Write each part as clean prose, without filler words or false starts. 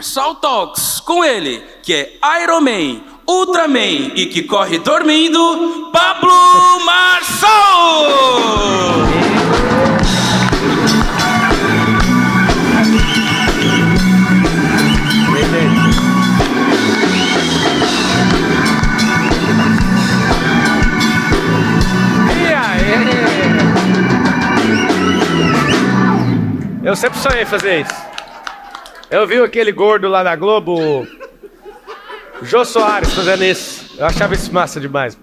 Marçal Talks, com ele, que é Iron Man, Ultraman e que corre dormindo, Pablo Marçal! Eu sempre sonhei fazer isso. Eu vi aquele gordo lá na Globo, Jô Soares, fazendo isso. Eu achava isso massa demais.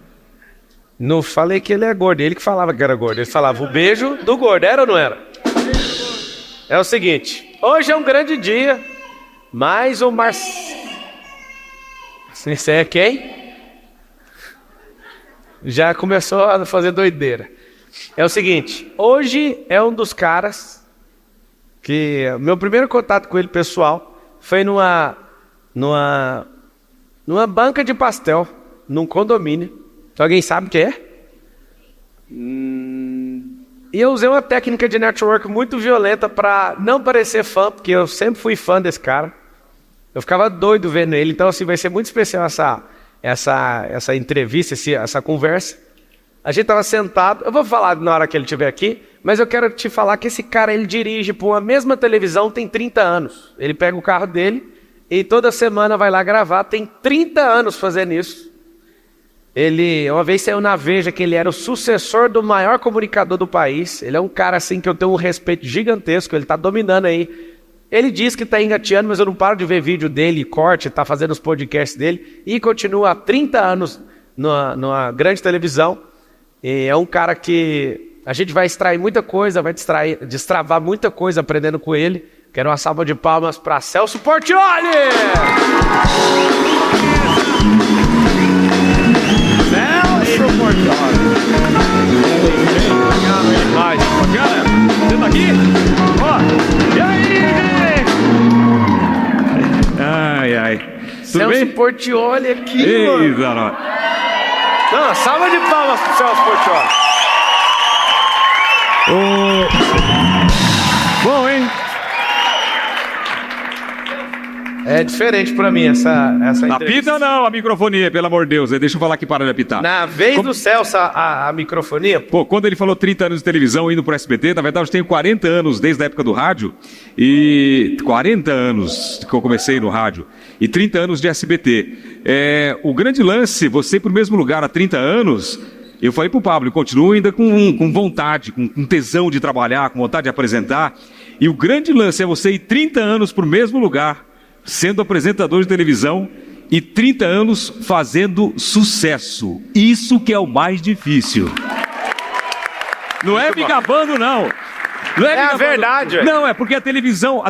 Não falei que ele é gordo, ele que falava que era gordo. Ele falava o beijo do gordo, era ou não era? É o seguinte, hoje é um grande dia, mas o Esse é quem? Já começou a fazer doideira. É o seguinte, hoje é um dos caras que meu primeiro contato com ele pessoal foi numa banca de pastel, num condomínio. Alguém sabe o que é? E eu usei uma técnica de network muito violenta para não parecer fã, porque eu sempre fui fã desse cara. Eu ficava doido vendo ele, então assim, vai ser muito especial essa entrevista, essa conversa. A gente estava sentado, eu vou falar na hora que ele estiver aqui, mas eu quero te falar que esse cara, ele dirige para uma mesma televisão tem 30 anos. Ele pega o carro dele e toda semana vai lá gravar, tem 30 anos fazendo isso. Ele, uma vez saiu na Veja que ele era o sucessor do maior comunicador do país. Ele é um cara assim que eu tenho um respeito gigantesco, ele está dominando aí. Ele diz que está engateando, mas eu não paro de ver vídeo dele, corte, está fazendo os podcasts dele e continua há 30 anos numa grande televisão. E é um cara que a gente vai extrair muita coisa, vai destravar muita coisa aprendendo com ele. Quero uma salva de palmas para Celso Portiolli! Celso Portiolli! Bacana? Você tá aqui? Ó, e aí, gente? Ai. Tudo Celso bem? Portiolli aqui, Ei, mano. Zanó. Não, salva de palmas pro Celso Portiolli. Bom, hein? É diferente pra mim essa entrevista. Apita ou não a microfonia, pelo amor de Deus. Deixa eu falar que para de apitar. Na vez do Celso, a microfonia... Pô, quando ele falou 30 anos de televisão indo pro SBT, na verdade eu tenho 40 anos desde a época do rádio. E 40 anos que eu comecei no rádio. E 30 anos de SBT. O grande lance, você ir pro mesmo lugar há 30 anos... Eu falei pro Pablo, continua ainda com vontade, com tesão de trabalhar, com vontade de apresentar. E o grande lance é você ir 30 anos pro mesmo lugar, sendo apresentador de televisão e 30 anos fazendo sucesso. Isso que é o mais difícil. Não é me gabando, não. Não É a verdade. Não, é porque a televisão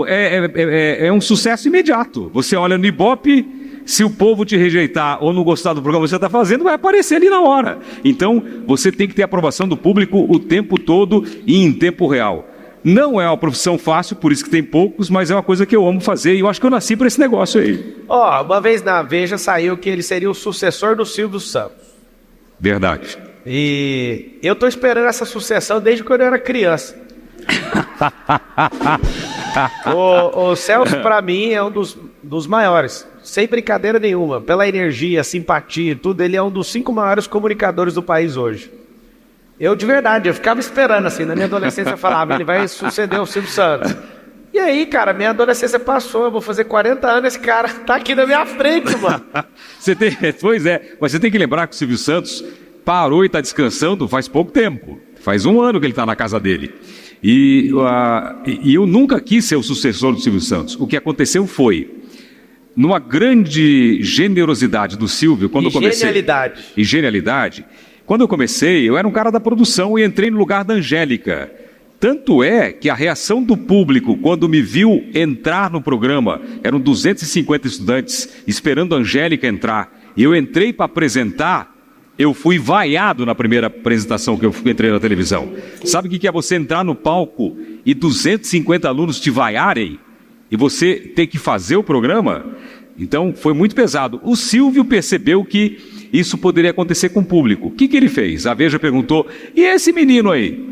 é um sucesso imediato. Você olha no Ibope, se o povo te rejeitar ou não gostar do programa que você está fazendo, vai aparecer ali na hora. Então, você tem que ter a aprovação do público o tempo todo e em tempo real. Não é uma profissão fácil, por isso que tem poucos, mas é uma coisa que eu amo fazer e eu acho que eu nasci para esse negócio aí. Uma vez na Veja saiu que ele seria o sucessor do Silvio Santos. Verdade. E eu tô esperando essa sucessão desde quando eu era criança. O Celso, para mim, é um dos maiores. Sem brincadeira nenhuma. Pela energia, simpatia, tudo, ele é um dos 5 maiores comunicadores do país hoje. Eu, de verdade, eu ficava esperando, assim, na minha adolescência eu falava, ele vai suceder o Silvio Santos. E aí, cara, minha adolescência passou, eu vou fazer 40 anos, esse cara tá aqui na minha frente, mano. Pois é, mas você tem que lembrar que o Silvio Santos parou e está descansando faz pouco tempo. Faz 1 ano que ele está na casa dele. E eu nunca quis ser o sucessor do Silvio Santos. O que aconteceu foi, numa grande generosidade do Silvio, quando eu comecei... Genialidade. Quando eu comecei, eu era um cara da produção e entrei no lugar da Angélica. Tanto é que a reação do público, quando me viu entrar no programa, eram 250 estudantes esperando a Angélica entrar, e eu entrei para apresentar, eu fui vaiado na primeira apresentação que eu entrei na televisão. Sabe o que é você entrar no palco e 250 alunos te vaiarem? E você ter que fazer o programa? Então, foi muito pesado. O Silvio percebeu que isso poderia acontecer com o público. O que ele fez? A Veja perguntou, e esse menino aí?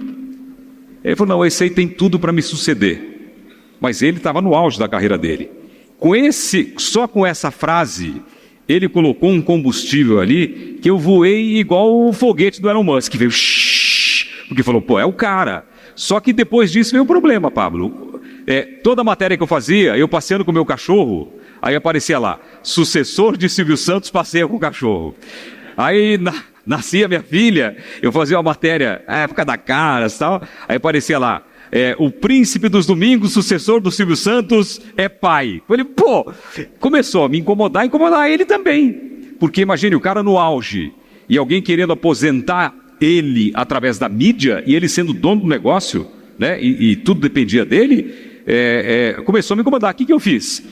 Ele falou, não, esse aí tem tudo para me suceder. Mas ele estava no auge da carreira dele. Só com essa frase, ele colocou um combustível ali que eu voei igual o foguete do Elon Musk, que veio, porque falou, pô, é o cara. Só que depois disso veio o problema, Pablo. Toda a matéria que eu fazia, eu passeando com o meu cachorro, aí aparecia lá, sucessor de Silvio Santos passeia com o cachorro. Aí nascia minha filha, eu fazia uma matéria, época da Caras e tal, aí aparecia lá, o príncipe dos domingos, sucessor do Silvio Santos, é pai. Eu falei, pô, começou a me incomodar ele também. Porque imagine o cara no auge, e alguém querendo aposentar ele através da mídia, e ele sendo dono do negócio, né, e tudo dependia dele, começou a me incomodar. O que eu fiz?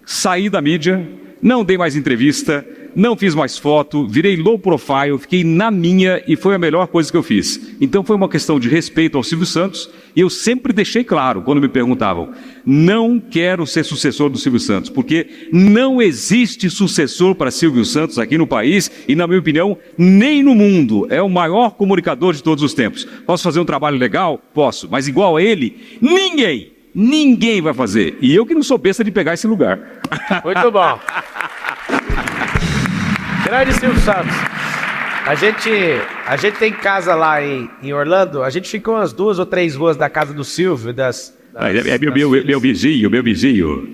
Saí da mídia, não dei mais entrevista, não fiz mais foto, virei low profile, fiquei na minha e foi a melhor coisa que eu fiz. Então foi uma questão de respeito ao Silvio Santos e eu sempre deixei claro, quando me perguntavam, não quero ser sucessor do Silvio Santos, porque não existe sucessor para Silvio Santos aqui no país e, na minha opinião, nem no mundo. É o maior comunicador de todos os tempos. Posso fazer um trabalho legal? Posso, mas igual a ele, ninguém vai fazer. E eu que não sou besta de pegar esse lugar. Muito bom. Grande Silvio Santos. A gente tem casa lá em Orlando, a gente ficou umas 2 ou 3 ruas da casa do Silvio, meu vizinho.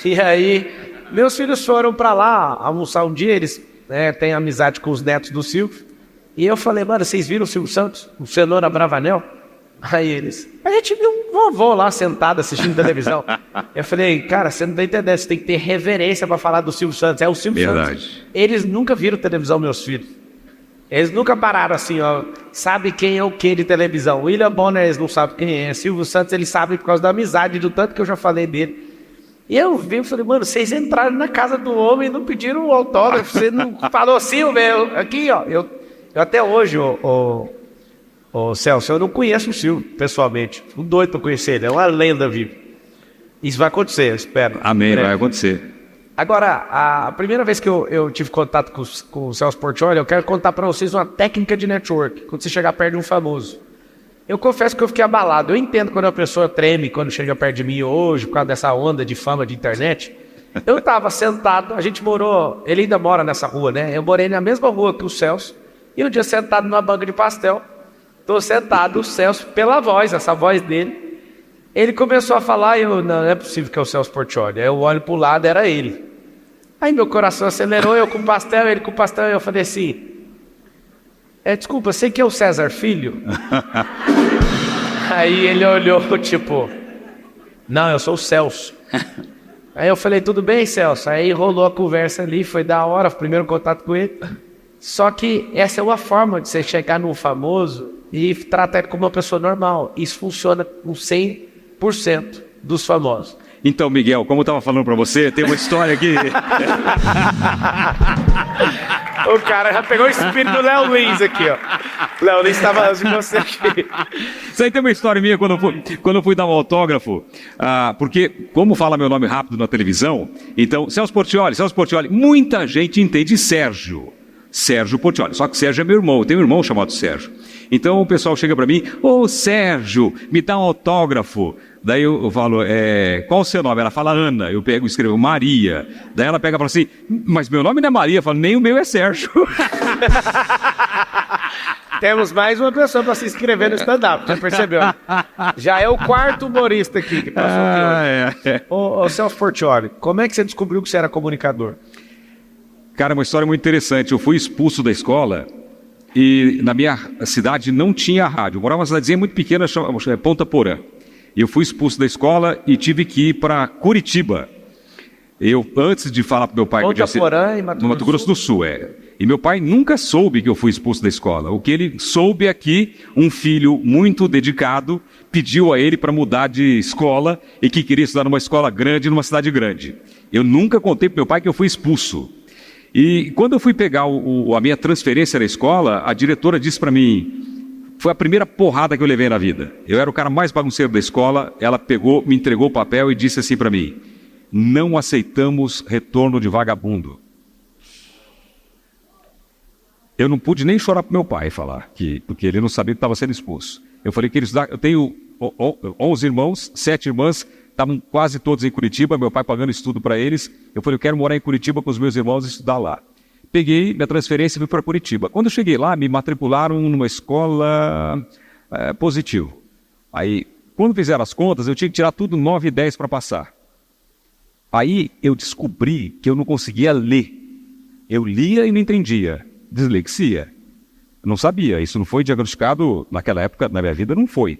E aí, meus filhos foram pra lá almoçar um dia, eles têm amizade com os netos do Silvio. E eu falei, mano, vocês viram o Silvio Santos? O Cenoura Bravanel? Aí eles, a gente viu um vovô lá sentado assistindo televisão. Eu falei, cara, você não tá entendendo, você tem que ter reverência para falar do Silvio Santos. É o Silvio Santos. Eles nunca viram televisão, meus filhos. Eles nunca pararam assim, ó. Sabe quem é o que de televisão? William Bonner, eles não sabem quem é. Silvio Santos, eles sabem por causa da amizade, do tanto que eu já falei dele. E eu vi, eu falei, mano, vocês entraram na casa do homem e não pediram o autógrafo. Você não falou assim, meu, aqui, ó. Eu até hoje, Ô Celso, eu não conheço o Silvio pessoalmente. Fico doido para conhecer ele, é uma lenda viva. Isso vai acontecer, eu espero. Amém, vai acontecer. Agora, a primeira vez que eu tive contato com o Celso Portiolli, eu quero contar para vocês uma técnica de network, quando você chegar perto de um famoso. Eu confesso que eu fiquei abalado. Eu entendo quando a pessoa treme quando chega perto de mim hoje, por causa dessa onda de fama de internet. Eu estava sentado, a gente morou, ele ainda mora nessa rua, né? Eu morei na mesma rua que o Celso, e um dia sentado numa banca de pastel, estou sentado, o Celso, pela voz, essa voz dele, ele começou a falar, não é possível que é o Celso Portiolli. Aí eu olho para o lado, era ele. Aí meu coração acelerou, eu com pastel, ele com pastel, e eu falei assim, desculpa, sei que é o César Filho? Aí ele olhou, tipo, não, eu sou o Celso. Aí eu falei, tudo bem, Celso? Aí rolou a conversa ali, foi da hora, o primeiro contato com ele. Só que essa é uma forma de você chegar num famoso e tratar ele como uma pessoa normal. Isso funciona com 100% dos famosos. Então, Miguel, como eu estava falando para você, tem uma história aqui. O cara já pegou o espírito do Léo Lins aqui, ó. Léo Lins estava antes de você aqui. Isso aí tem uma história minha quando eu fui dar um autógrafo, porque, como fala meu nome rápido na televisão, então, Celso Portiolli, muita gente entende Sérgio Portiolli, só que Sérgio é meu irmão, eu tenho um irmão chamado Sérgio. Então o pessoal chega para mim, Sérgio, me dá um autógrafo. Daí eu falo, qual o seu nome? Ela fala Ana, eu pego e escrevo Maria. Daí ela pega e fala assim, mas meu nome não é Maria. Eu falo, nem o meu é Sérgio. Temos mais uma pessoa para se inscrever no stand-up, já percebeu? Já é o 4º humorista aqui que passou aqui hoje. Ô Celso Portiolli, como é que você descobriu que você era comunicador? Cara, uma história muito interessante. Eu fui expulso da escola e na minha cidade não tinha rádio. Eu morava numa cidadezinha muito pequena, chamada Ponta Porã. Eu fui expulso da escola e tive que ir para Curitiba. Eu, antes de falar para meu pai... Ponta Porã, em Mato Grosso do Sul, E meu pai nunca soube que eu fui expulso da escola. O que ele soube é que um filho muito dedicado pediu a ele para mudar de escola e que queria estudar numa escola grande, numa cidade grande. Eu nunca contei para meu pai que eu fui expulso. E quando eu fui pegar a minha transferência da escola, a diretora disse para mim, foi a primeira porrada que eu levei na vida. Eu era o cara mais bagunceiro da escola, ela pegou, me entregou o papel e disse assim para mim, não aceitamos retorno de vagabundo. Eu não pude nem chorar para meu pai falar, porque ele não sabia que estava sendo expulso. Eu falei que eu tenho 11 irmãos, 7 irmãs, estavam quase todos em Curitiba, meu pai pagando estudo para eles. Eu falei, eu quero morar em Curitiba com os meus irmãos e estudar lá. Peguei minha transferência e fui para Curitiba. Quando eu cheguei lá, me matricularam numa escola positivo. Aí, quando fizeram as contas, eu tinha que tirar tudo 9 e 10 para passar. Aí eu descobri que eu não conseguia ler. Eu lia e não entendia. Dislexia. Eu não sabia, isso não foi diagnosticado naquela época, na minha vida, não foi.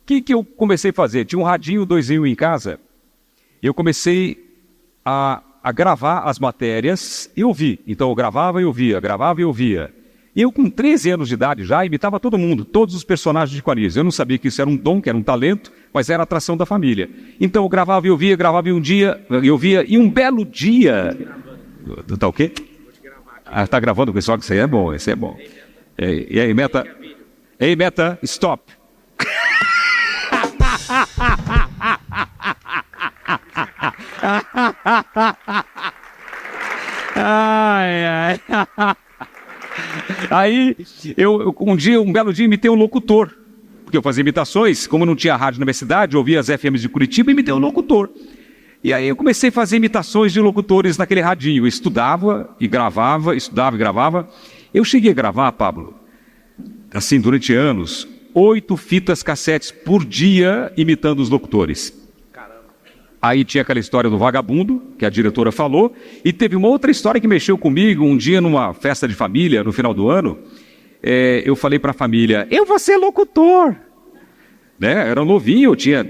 O que eu comecei a fazer? Tinha um radinho 2.0 em casa. Eu comecei a gravar as matérias e ouvir. Então eu gravava e ouvia, gravava e ouvia. Eu com 13 anos de idade já imitava todo mundo, todos os personagens de Quarias. Eu não sabia que isso era um dom, que era um talento, mas era a atração da família. Então eu gravava e ouvia, gravava e um dia, eu ouvia, e um belo dia... Tá o quê? Tá gravando, pessoal, que isso aí é bom, isso é bom. E aí, Meta? Ei, Meta, stop. Ai. Aí, um belo dia, imitei um locutor. Porque eu fazia imitações, como não tinha rádio na minha cidade, eu ouvia as FMs de Curitiba e imitei um locutor. E aí eu comecei a fazer imitações de locutores naquele radinho. Eu estudava e gravava, estudava e gravava. Eu cheguei a gravar, Pablo, assim, durante anos, 8 fitas cassetes por dia imitando os locutores. Aí tinha aquela história do vagabundo, que a diretora falou, e teve uma outra história que mexeu comigo. Um dia, numa festa de família, no final do ano, eu falei para a família, eu vou ser locutor. Né? Era novinho, eu tinha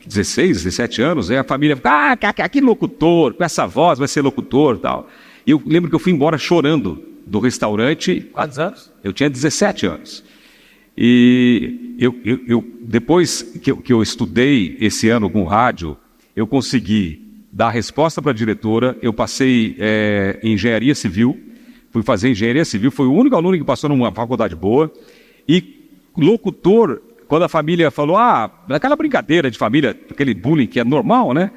16, 17 anos, aí a família ficava, que locutor, com essa voz vai ser locutor e tal. E eu lembro que eu fui embora chorando do restaurante. Quantos anos? Eu tinha 17 anos. E depois que eu estudei esse ano com rádio, eu consegui dar a resposta para a diretora. Eu passei em engenharia civil, fui fazer engenharia civil, fui o único aluno que passou numa faculdade boa. E locutor, quando a família falou, aquela brincadeira de família, aquele bullying que é normal, né?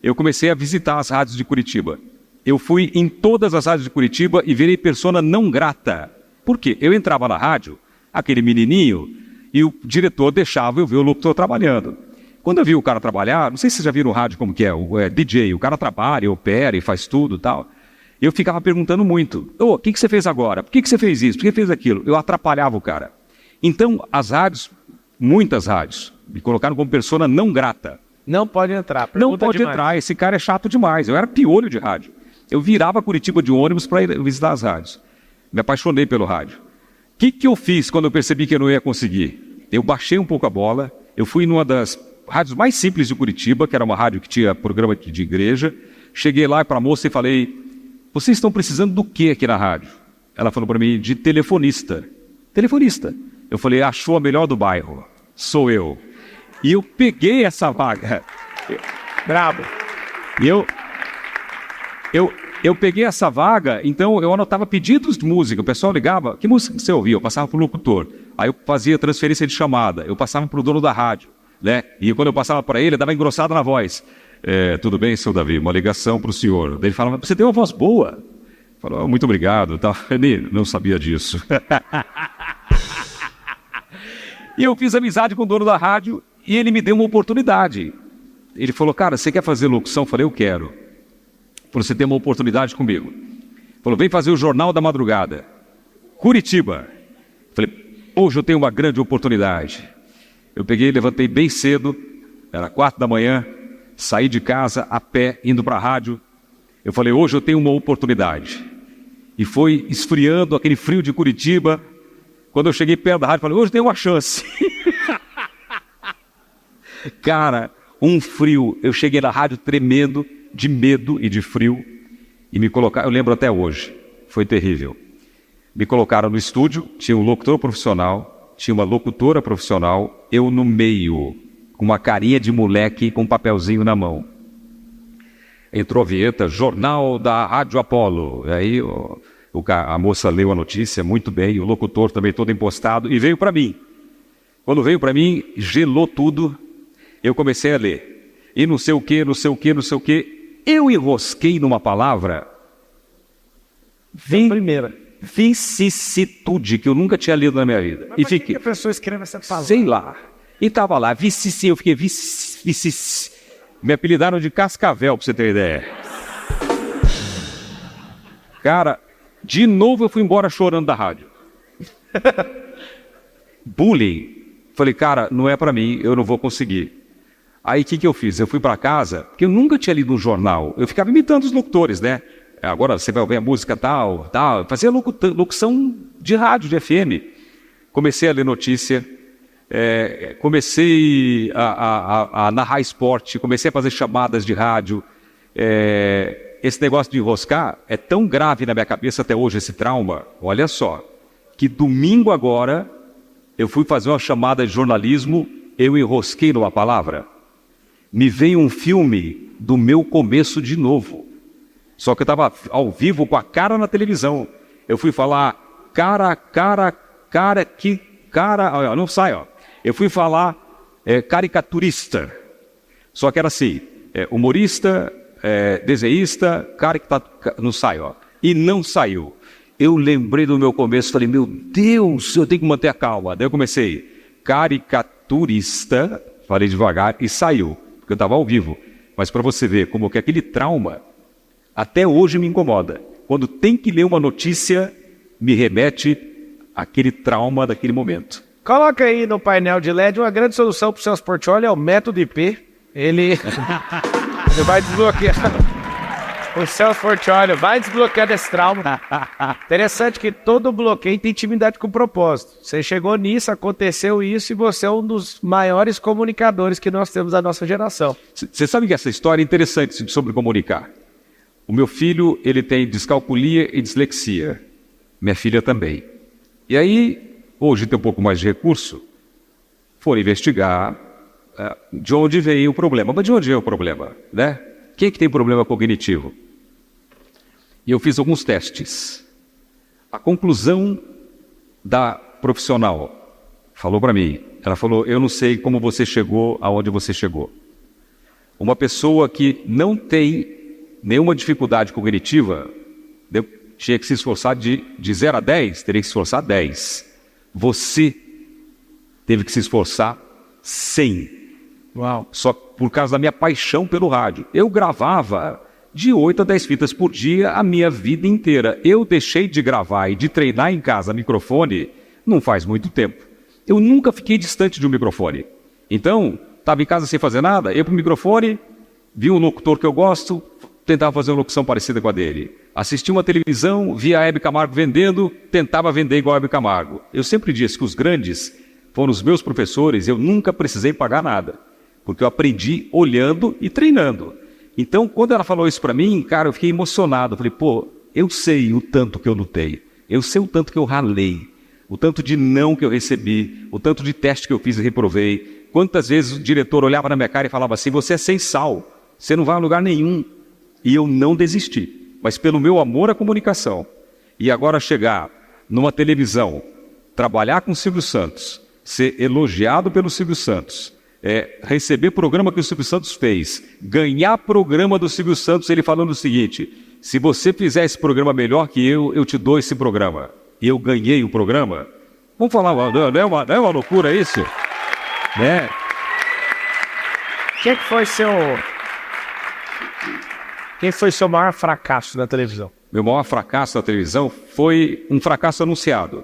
Eu comecei a visitar as rádios de Curitiba. Eu fui em todas as rádios de Curitiba e virei persona não grata. Por quê? Eu entrava na rádio, aquele menininho, e o diretor deixava eu ver o locutor trabalhando. Quando eu vi o cara trabalhar, não sei se vocês já viram o rádio como que é, o DJ, o cara trabalha, opera e faz tudo e tal. Eu ficava perguntando muito, o que você fez agora? Por que você fez isso? Por que fez aquilo? Eu atrapalhava o cara. Então, as rádios, muitas rádios, me colocaram como persona não grata. Não pode entrar. Não pode entrar, esse cara é chato demais. Eu era piolho de rádio. Eu virava Curitiba de ônibus para ir visitar as rádios. Me apaixonei pelo rádio. O que eu fiz quando eu percebi que eu não ia conseguir? Eu baixei um pouco a bola, eu fui numa das rádios mais simples de Curitiba, que era uma rádio que tinha programa de igreja. Cheguei lá para a moça e falei, vocês estão precisando do que aqui na rádio? Ela falou para mim, de telefonista. Telefonista. Eu falei, achou a melhor do bairro. Sou eu. E eu peguei essa vaga. Brabo. E eu peguei essa vaga, então eu anotava pedidos de música. O pessoal ligava, que música você ouvia? Eu passava para o locutor. Aí eu fazia transferência de chamada. Eu passava para o dono da rádio. Né? E quando eu passava para ele, eu dava engrossada na voz. Tudo bem, seu Davi? Uma ligação para o senhor. Daí ele falava, você tem uma voz boa. Falou, muito obrigado. Ele não sabia disso. E eu fiz amizade com o dono da rádio e ele me deu uma oportunidade. Ele falou, cara, você quer fazer locução? Eu falei, eu quero. Ele falou, você tem uma oportunidade comigo. Ele falou, vem fazer o Jornal da Madrugada. Curitiba. Eu falei, hoje eu tenho uma grande oportunidade. Eu peguei, levantei bem cedo, era 4 da manhã, saí de casa a pé, indo para a rádio. Eu falei, hoje eu tenho uma oportunidade. E foi esfriando aquele frio de Curitiba. Quando eu cheguei perto da rádio, falei, hoje tem uma chance. Cara, um frio. Eu cheguei na rádio tremendo de medo e de frio. E me colocaram, eu lembro até hoje, foi terrível. Me colocaram no estúdio, tinha um locutor profissional, tinha uma locutora profissional, eu no meio, com uma carinha de moleque com um papelzinho na mão. Entrou a vinheta, Jornal da Rádio Apolo. E aí a moça leu a notícia muito bem, o locutor também todo impostado, e veio para mim. Quando veio para mim, gelou tudo, eu comecei a ler. E não sei o que, não sei o que, não sei o que. Eu enrosquei numa palavra, vicissitude, que eu nunca tinha lido na minha vida. Mas e fiquei, que a pessoa escreve essa palavra? Sei lá. E estava lá, eu fiquei Me apelidaram de Cascavel, pra você ter ideia. Cara, de novo eu fui embora chorando da rádio. Bullying. Falei, cara, não é pra mim, eu não vou conseguir. Aí o que eu fiz? Eu fui pra casa, porque eu nunca tinha lido um jornal. Eu ficava imitando os locutores, né? Agora você vai ouvir a música tal. Fazia locução de rádio, de FM. Comecei a ler notícia, comecei a narrar esporte, comecei a fazer chamadas de rádio. Esse negócio de enroscar é tão grave na minha cabeça até hoje, esse trauma. Olha só, que domingo agora eu fui fazer uma chamada de jornalismo, eu enrosquei numa palavra. Me veio um filme do meu começo de novo. Só que eu estava ao vivo com a cara na televisão. Eu fui falar, não sai, ó. Eu fui falar caricaturista. Só que era assim, humorista, desenhista, não sai, ó. E não saiu. Eu lembrei do meu começo, falei, meu Deus, eu tenho que manter a calma. Daí eu comecei, caricaturista, falei devagar e saiu, porque eu estava ao vivo. Mas para você ver como que aquele trauma até hoje me incomoda. Quando tem que ler uma notícia, me remete àquele trauma daquele momento. Coloca aí no painel de LED uma grande solução para o Celso Portiolli, é o método IP. Ele vai desbloquear. O Celso Portiolli vai desbloquear esse trauma. Interessante que todo bloqueio tem intimidade com o propósito. Você chegou nisso, aconteceu isso e você é um dos maiores comunicadores que nós temos da nossa geração. Você sabe que essa história é interessante sobre comunicar. O meu filho, ele tem descalculia e dislexia. Minha filha também. E aí, hoje tem um pouco mais de recurso, foram investigar de onde veio o problema. Mas de onde é o problema, né? Quem é que tem problema cognitivo? E eu fiz alguns testes. A conclusão da profissional falou para mim, ela falou, eu não sei como você chegou aonde você chegou. Uma pessoa que não tem nenhuma dificuldade cognitiva, tinha que se esforçar de 0 a 10, teria que se esforçar 10. Você teve que se esforçar 100. Uau. Só por causa da minha paixão pelo rádio. Eu gravava de 8 a 10 fitas por dia a minha vida inteira. Eu deixei de gravar e de treinar em casa microfone não faz muito tempo. Eu nunca fiquei distante de um microfone. Então, estava em casa sem fazer nada, ia para o microfone, vi um locutor que eu gosto, tentava fazer uma locução parecida com a dele. Assisti uma televisão, via a Hebe Camargo vendendo, tentava vender igual a Hebe Camargo. Eu sempre disse que os grandes foram os meus professores, eu nunca precisei pagar nada, porque eu aprendi olhando e treinando. Então, quando ela falou isso para mim, cara, eu fiquei emocionado. Eu falei, pô, eu sei o tanto que eu lutei, eu sei o tanto que eu ralei, o tanto de não que eu recebi, o tanto de teste que eu fiz e reprovei. Quantas vezes o diretor olhava na minha cara e falava assim, você é sem sal, você não vai a lugar nenhum. E eu não desisti, mas pelo meu amor à comunicação. E agora chegar numa televisão, trabalhar com o Silvio Santos, ser elogiado pelo Silvio Santos, receber programa que o Silvio Santos fez, ganhar programa do Silvio Santos, ele falando o seguinte, se você fizer esse programa melhor que eu te dou esse programa. E eu ganhei o programa. Vamos falar, não é uma loucura isso? Né? Quem foi seu maior fracasso na televisão? Meu maior fracasso na televisão foi um fracasso anunciado.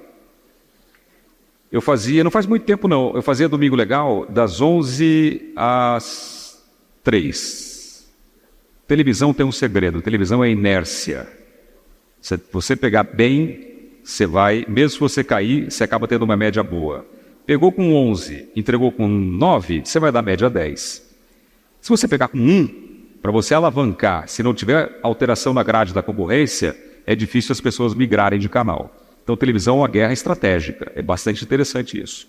Eu fazia, não faz muito tempo não, eu fazia Domingo Legal das 11 às 3. Televisão tem um segredo, televisão é inércia. Se você pegar bem, você vai, mesmo se você cair, você acaba tendo uma média boa. Pegou com 11, entregou com 9, você vai dar média 10. Se você pegar com 1, para você alavancar, se não tiver alteração na grade da concorrência, é difícil as pessoas migrarem de canal. Então, televisão é uma guerra estratégica. É bastante interessante isso.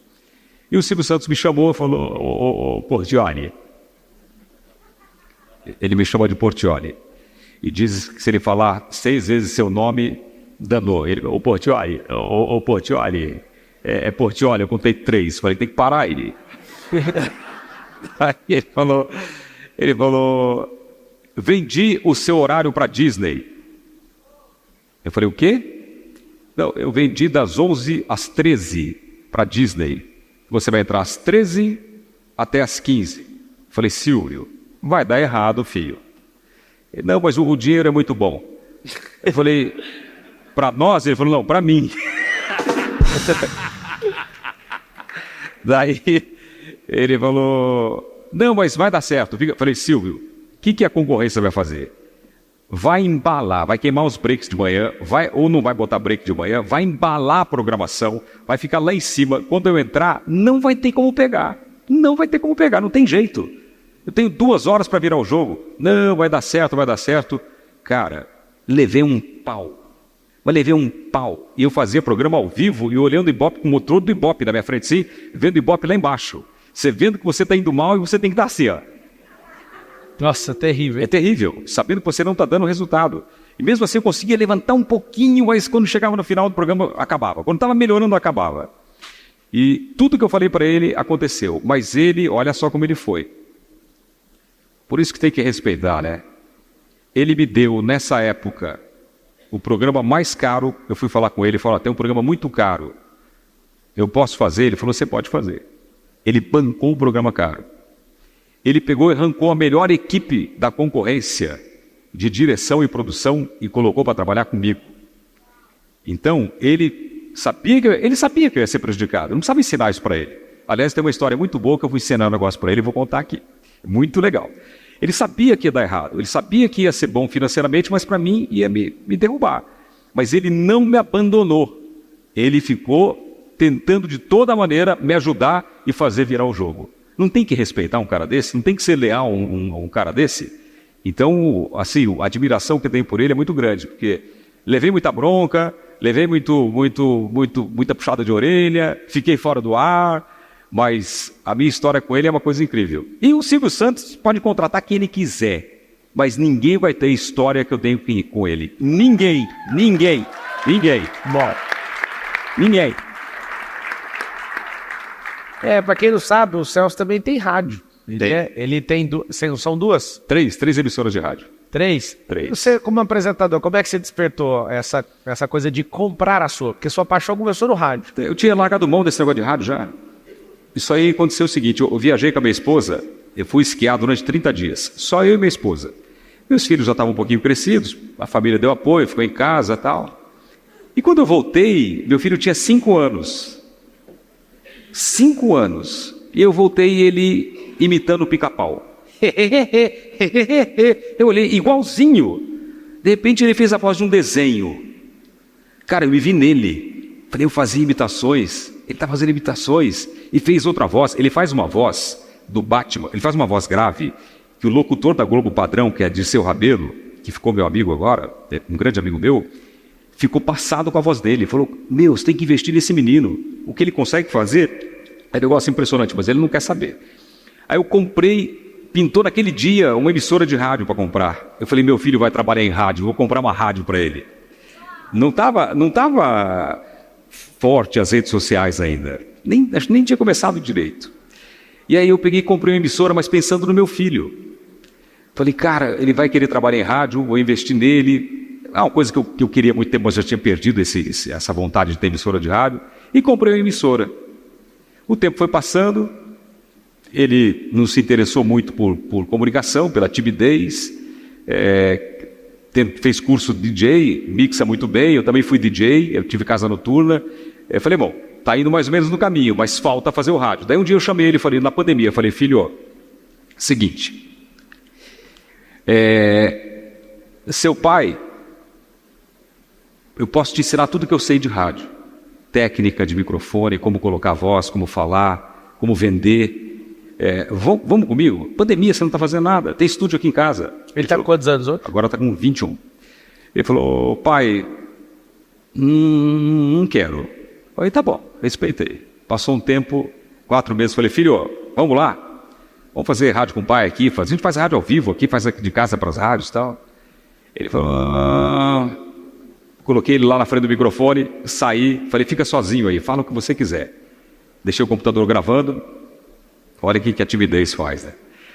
E o Silvio Santos me chamou e falou, ô Portiolli. Ele me chama de Portiolli. E diz que se ele falar 6 vezes seu nome, danou. Ele, ô Portiolli, ô Portiolli. É Portiolli, eu contei 3. Falei, tem que parar aí. Aí ele falou, vendi o seu horário para Disney. Eu falei, o quê? Não, eu vendi das 11 às 13 para Disney. Você vai entrar às 13 até às 15. Eu falei, Silvio, vai dar errado, filho. Ele, não, mas o dinheiro é muito bom. Eu falei, para nós? Ele falou, não, para mim. Daí ele falou, não, mas vai dar certo. Eu falei, Silvio, o que a concorrência vai fazer? Vai embalar, vai queimar os breaks de manhã, ou não vai botar break de manhã, vai embalar a programação, vai ficar lá em cima. Quando eu entrar, não vai ter como pegar. Não vai ter como pegar, não tem jeito. Eu tenho 2 horas para virar o jogo. Não, vai dar certo, vai dar certo. Cara, levei um pau. Mas levei um pau. E eu fazia programa ao vivo e olhando o Ibope com o motor do Ibope na minha frente, sim, vendo o Ibope lá embaixo. Você vendo que você está indo mal e você tem que dar assim, ó. Nossa, terrível. É terrível, sabendo que você não está dando resultado. E mesmo assim eu conseguia levantar um pouquinho, mas quando chegava no final do programa, acabava. Quando estava melhorando, acabava. E tudo que eu falei para ele aconteceu. Mas ele, olha só como ele foi. Por isso que tem que respeitar, né? Ele me deu, nessa época, o programa mais caro. Eu fui falar com ele, falou, tem um programa muito caro. Eu posso fazer? Ele falou, você pode fazer. Ele bancou o programa caro. Ele pegou e arrancou a melhor equipe da concorrência de direção e produção e colocou para trabalhar comigo. Então, ele sabia que eu ia ser prejudicado. Eu não precisava ensinar isso para ele. Aliás, tem uma história muito boa que eu vou ensinar um negócio para ele e vou contar aqui. Muito legal. Ele sabia que ia dar errado. Ele sabia que ia ser bom financeiramente, mas para mim ia me derrubar. Mas ele não me abandonou. Ele ficou tentando de toda maneira me ajudar e fazer virar o jogo. Não tem que respeitar um cara desse? Não tem que ser leal a um cara desse? Então, assim, a admiração que eu tenho por ele é muito grande, porque levei muita bronca, levei muita puxada de orelha, fiquei fora do ar, mas a minha história com ele é uma coisa incrível. E o Silvio Santos pode contratar quem ele quiser, mas ninguém vai ter a história que eu tenho com ele. Ninguém. Bom. Ninguém. Pra quem não sabe, o Celso também tem rádio. Ele tem são 2? 3 emissoras de rádio. 3? 3. Você, como apresentador, como é que você despertou essa coisa de comprar a sua? Porque sua paixão começou no rádio. Eu tinha largado mão desse negócio de rádio já. Isso aí aconteceu o seguinte, eu viajei com a minha esposa, eu fui esquiar durante 30 dias, só eu e minha esposa. Meus filhos já estavam um pouquinho crescidos, a família deu apoio, ficou em casa e tal. E quando eu voltei, meu filho tinha 5 anos. 5 anos. E eu voltei ele imitando o Pica-Pau. Eu olhei igualzinho. De repente ele fez a voz de um desenho. Cara, eu me vi nele. Falei, eu fazia imitações. Ele está fazendo imitações. E fez outra voz. Ele faz uma voz do Batman. Ele faz uma voz grave. Que o locutor da Globo Padrão, que é Dirceu Rabelo, que ficou meu amigo agora, um grande amigo meu, ficou passado com a voz dele. Falou, você tem que investir nesse menino. O que ele consegue fazer é um negócio impressionante, mas ele não quer saber. Aí eu comprei, pintou naquele dia uma emissora de rádio para comprar. Eu falei, meu filho vai trabalhar em rádio, vou comprar uma rádio para ele. Não estava forte as redes sociais ainda. Acho que nem tinha começado direito. E aí eu peguei e comprei uma emissora, mas pensando no meu filho. Falei, cara, ele vai querer trabalhar em rádio, vou investir nele. Uma coisa que eu queria há muito tempo, mas já tinha perdido essa vontade de ter emissora de rádio. E comprei uma emissora. O tempo foi passando, ele não se interessou muito por comunicação, pela timidez, fez curso de DJ, mixa muito bem, eu também fui DJ, eu tive casa noturna. Eu falei, bom, tá indo mais ou menos no caminho, mas falta fazer o rádio. Daí um dia eu chamei ele, falei, na pandemia, eu falei, filho, seguinte, seu pai, eu posso te ensinar tudo que eu sei de rádio. Técnica de microfone, como colocar voz, como falar, como vender. Vamos comigo? Pandemia, você não está fazendo nada. Tem estúdio aqui em casa. Ele está com quantos anos hoje? Agora está com 21. Ele falou, pai, não quero. Eu falei, tá bom, respeitei. Passou um tempo, 4 meses, falei, filho, vamos lá. Vamos fazer rádio com o pai aqui. A gente faz rádio ao vivo aqui, faz de casa para as rádios e tal. Ele falou... Coloquei ele lá na frente do microfone, saí, falei, fica sozinho aí, fala o que você quiser. Deixei o computador gravando, olha o que a timidez faz, né?